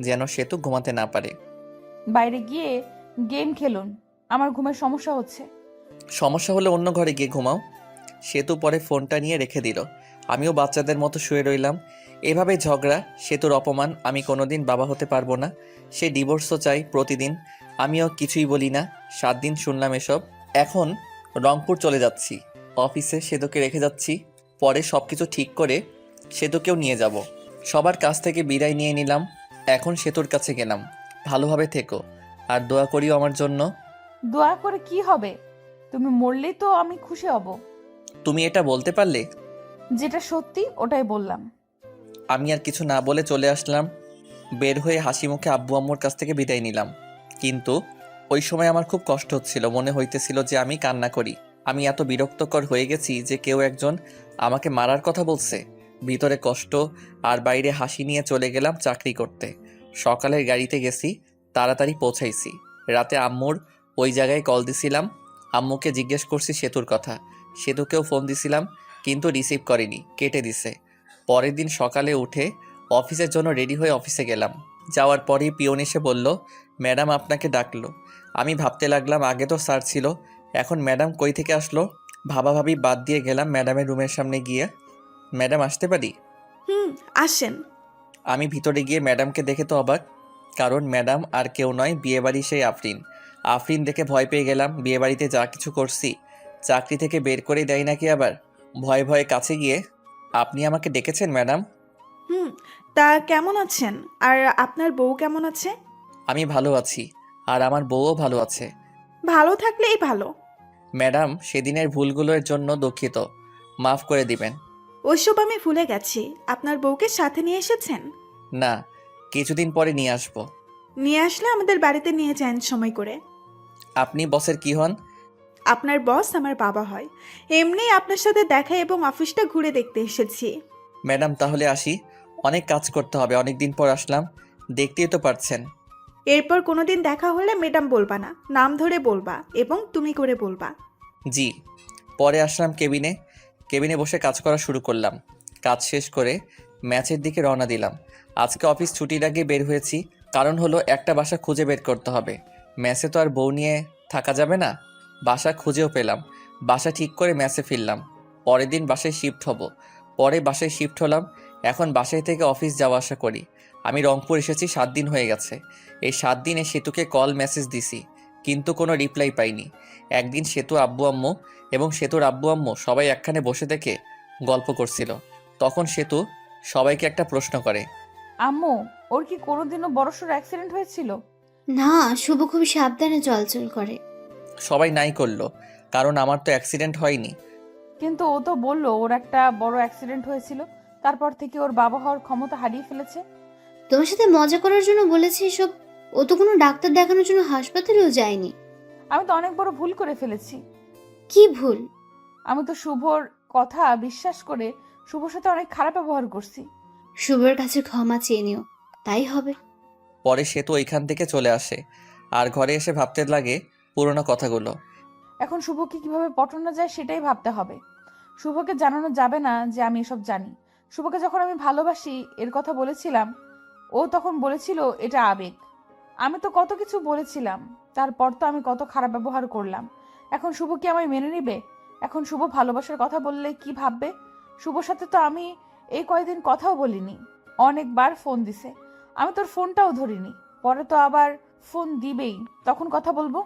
যেন সেতু ঘুমাতে না পারে। বাইরে গিয়ে গেম খেলুন, আমার ঘুমের সমস্যা হচ্ছে। সমস্যা হলে অন্য ঘরে গিয়ে ঘুমাও। সেতু পরে ফোনটা নিয়ে রেখে দিল। আমিও বাচ্চাদের মতো শুয়ে রইলাম। এভাবে ঝগড়া, সেতুর অপমান। আমি কোনোদিন বাবা হতে পারবো না। সে ডিভোর্সও চাই প্রতিদিন। আমিও কিছুই বলি না। 7 দিন শুনলাম এসব। এখন রংপুর চলে যাচ্ছি। অফিসে সেতুকে রেখে যাচ্ছি। পরে সব কিছু ঠিক করে সেতুকেও নিয়ে যাব। সবার কাছ থেকে বিদায় নিয়ে নিলাম। এখন সেতুর কাছে গেলাম। ভালোভাবে থেকো, আর দোয়া করিও আমার জন্য। দোয়া করে কি হবে? তুমি মরলেই তো আমি খুশি হব। তুমি এটা বলতে পারলে? যেটা সত্যি ওটাই বললাম। আমি আর কিছু না বলে চলে আসলাম। বের হয়ে হাসি মুখে আব্বু আম্মুর কাছ থেকে বিদায় নিলাম। কিন্তু ওই সময় আমার খুব কষ্ট হচ্ছিল। মনে হইতেছিল যে আমি কান্না করি। আমি এত বিরক্তকর হয়ে গেছি যে কেউ একজন আমাকে মারার কথা বলছে। ভিতরে কষ্ট আর বাইরে হাসি নিয়ে চলে গেলাম চাকরি করতে। সকালের গাড়িতে গেছি, তাড়াতাড়ি পৌঁছাইছি। রাতে আম্মুর ওই জায়গায় কল দিছিলাম। আম্মুকে জিজ্ঞেস করছি সেতুর কথা। সেতুকেও ফোন দিছিলাম, কিন্তু রিসিভ করেনি, কেটে দিছে। পরের দিন সকালে উঠে অফিসের জন্য রেডি হয়ে অফিসে গেলাম। যাওয়ার পরেই পিয়ন এসে বলল, ম্যাডাম আপনাকে ডাকলো। আমি ভাবতে লাগলাম আগে তো স্যার ছিল, এখন ম্যাডাম কই থেকে আসলো। ভাবাভাবি বাদ দিয়ে গেলাম ম্যাডামের রুমের সামনে গিয়ে। ম্যাডাম আসতে পারি? আসেন। আমি ভিতরে গিয়ে ম্যাডামকে দেখে তো অবাক, কারণ ম্যাডাম আর কেউ নয়, বিয়েবাড়ি সেই আফরিন। আফরিন দেখে ভয় পেয়ে গেলাম। বিয়েবাড়িতে যা কিছু করছি চাকরি থেকে বের করে দেয় নাকি আবার। ভয়ে ভয়ে কাছে গিয়ে, আপনি আমাকে ডেকেছেন ম্যাডাম? তা কেমন আছেন? আর আপনার বউ কেমন আছে? আমি ভালো আছি, আর আমার বউও ভালো আছে। ভালো থাকলেই ভালো। ম্যাডাম, সেদিনের ভুলগুলোর জন্য দুঃখিত, মাফ করে দিবেন। ওইসব আমি ভুলে গেছি। আপনার বউকে সাথে নিয়ে এসেছেন? না, কিছুদিন পরে নিয়ে আসবো। নিয়ে আসলে আমাদের বাড়িতে নিয়ে যান সময় করে। আপনি বসের কি হন? আপনার বস আমার বাবা হয়। এমনি আপনার সাথে দেখা এবং অফিসটা ঘুরে দেখতে এসেছি। ম্যাডাম তাহলে আসি, অনেক কাজ করতে হবে, অনেক দিন পর আসলাম, দেখতেই তো পারছেন। এরপর কোনোদিন দেখা হলে ম্যাডাম বলবা না, নাম ধরে বলবা এবং তুমি করে বলবা। জি। পরে আসলাম কেবিনে বসে কাজ করা শুরু করলাম। কাজ শেষ করে ম্যাচের দিকে রওনা দিলাম। আজকে অফিস ছুটির আগে বের হয়েছি, কারণ হলো একটা বাসা খুঁজে বের করতে হবে। ম্যাচে তো আর বউ নিয়ে থাকা যাবে না। বাসা খুঁজেও পেলাম, বাসা ঠিক করে ম্যাচে ফিরলাম। পরের দিন বাসায় শিফট হব। পরে বাসায় শিফট হলাম। এখন বাসায় থেকে অফিস যাওয়া আসা করি। আমি রংপুর এসেছি 7 দিন হয়ে গেছে। এই 7 দিনে সেতুকে কল মেসেজ দিছি, কিন্তু কোনো রিপ্লাই পাইনি। একদিন সেতু আব্বু আম্মু এবং সেতুর আব্বু আম্মু সবাই একখানে বসে থেকে গল্প করছিল। তখন সেতু সবাইকে একটা প্রশ্ন করে, আম্মু, ওর কি কোনোদিনও বড়সড় অ্যাক্সিডেন্ট হয়েছিল? না, শুভ খুব সাবধানে চলাচল করে। সবাই নাই করলো, কারণ আমার তো অ্যাক্সিডেন্ট হয়নি। কিন্তু ও তো বললো ওর একটা বড় অ্যাক্সিডেন্ট হয়েছিল, তারপর থেকে ওর বাবা হওয়ার ক্ষমতা হারিয়ে ফেলেছে। তোমার সাথে মজা করার জন্য বলেছে এসব। ও তো কোনো ডাক্তার দেখানোর জন্য হাসপাতালেও যায়নি। আমি তো অনেক বড় ভুল করে ফেলেছি। কি ভুল? আমি তো শুভর কথা বিশ্বাস করে শুভর সাথে অনেক খারাপ ব্যবহার করছি। শুভর কাছে ক্ষমা চেয়ে নিও, তাই হবে। পরে সে তো ওইখান থেকে চলে আসে আর ঘরে এসে ভাবতে লাগে পুরোনো কথাগুলো। এখন শুভকে কিভাবে পটানো যায় সেটাই ভাবতে হবে। শুভকে জানানো যাবে না যে আমি এসব জানি। শুভকে যখন আমি ভালোবাসি এর কথা বলেছিলাম, ও তখন বলেছিল এটা আবেগ। আমি তো কত কিছু বলেছিলাম, তারপর তো আমি কত খারাপ ব্যবহার করলাম। এখন শুভ কি আমায় মেনে নিবে? এখন শুভ ভালোবাসার কথা বললে কি ভাববে? শুভর সাথে তো আমি এই কয়দিন কথাও বলিনি। অনেকবার ফোন দিছে, আমি তোর ফোনটাও ধরিনি। পরে তো আবার ফোন দিবেই, তখন কথা বলবো।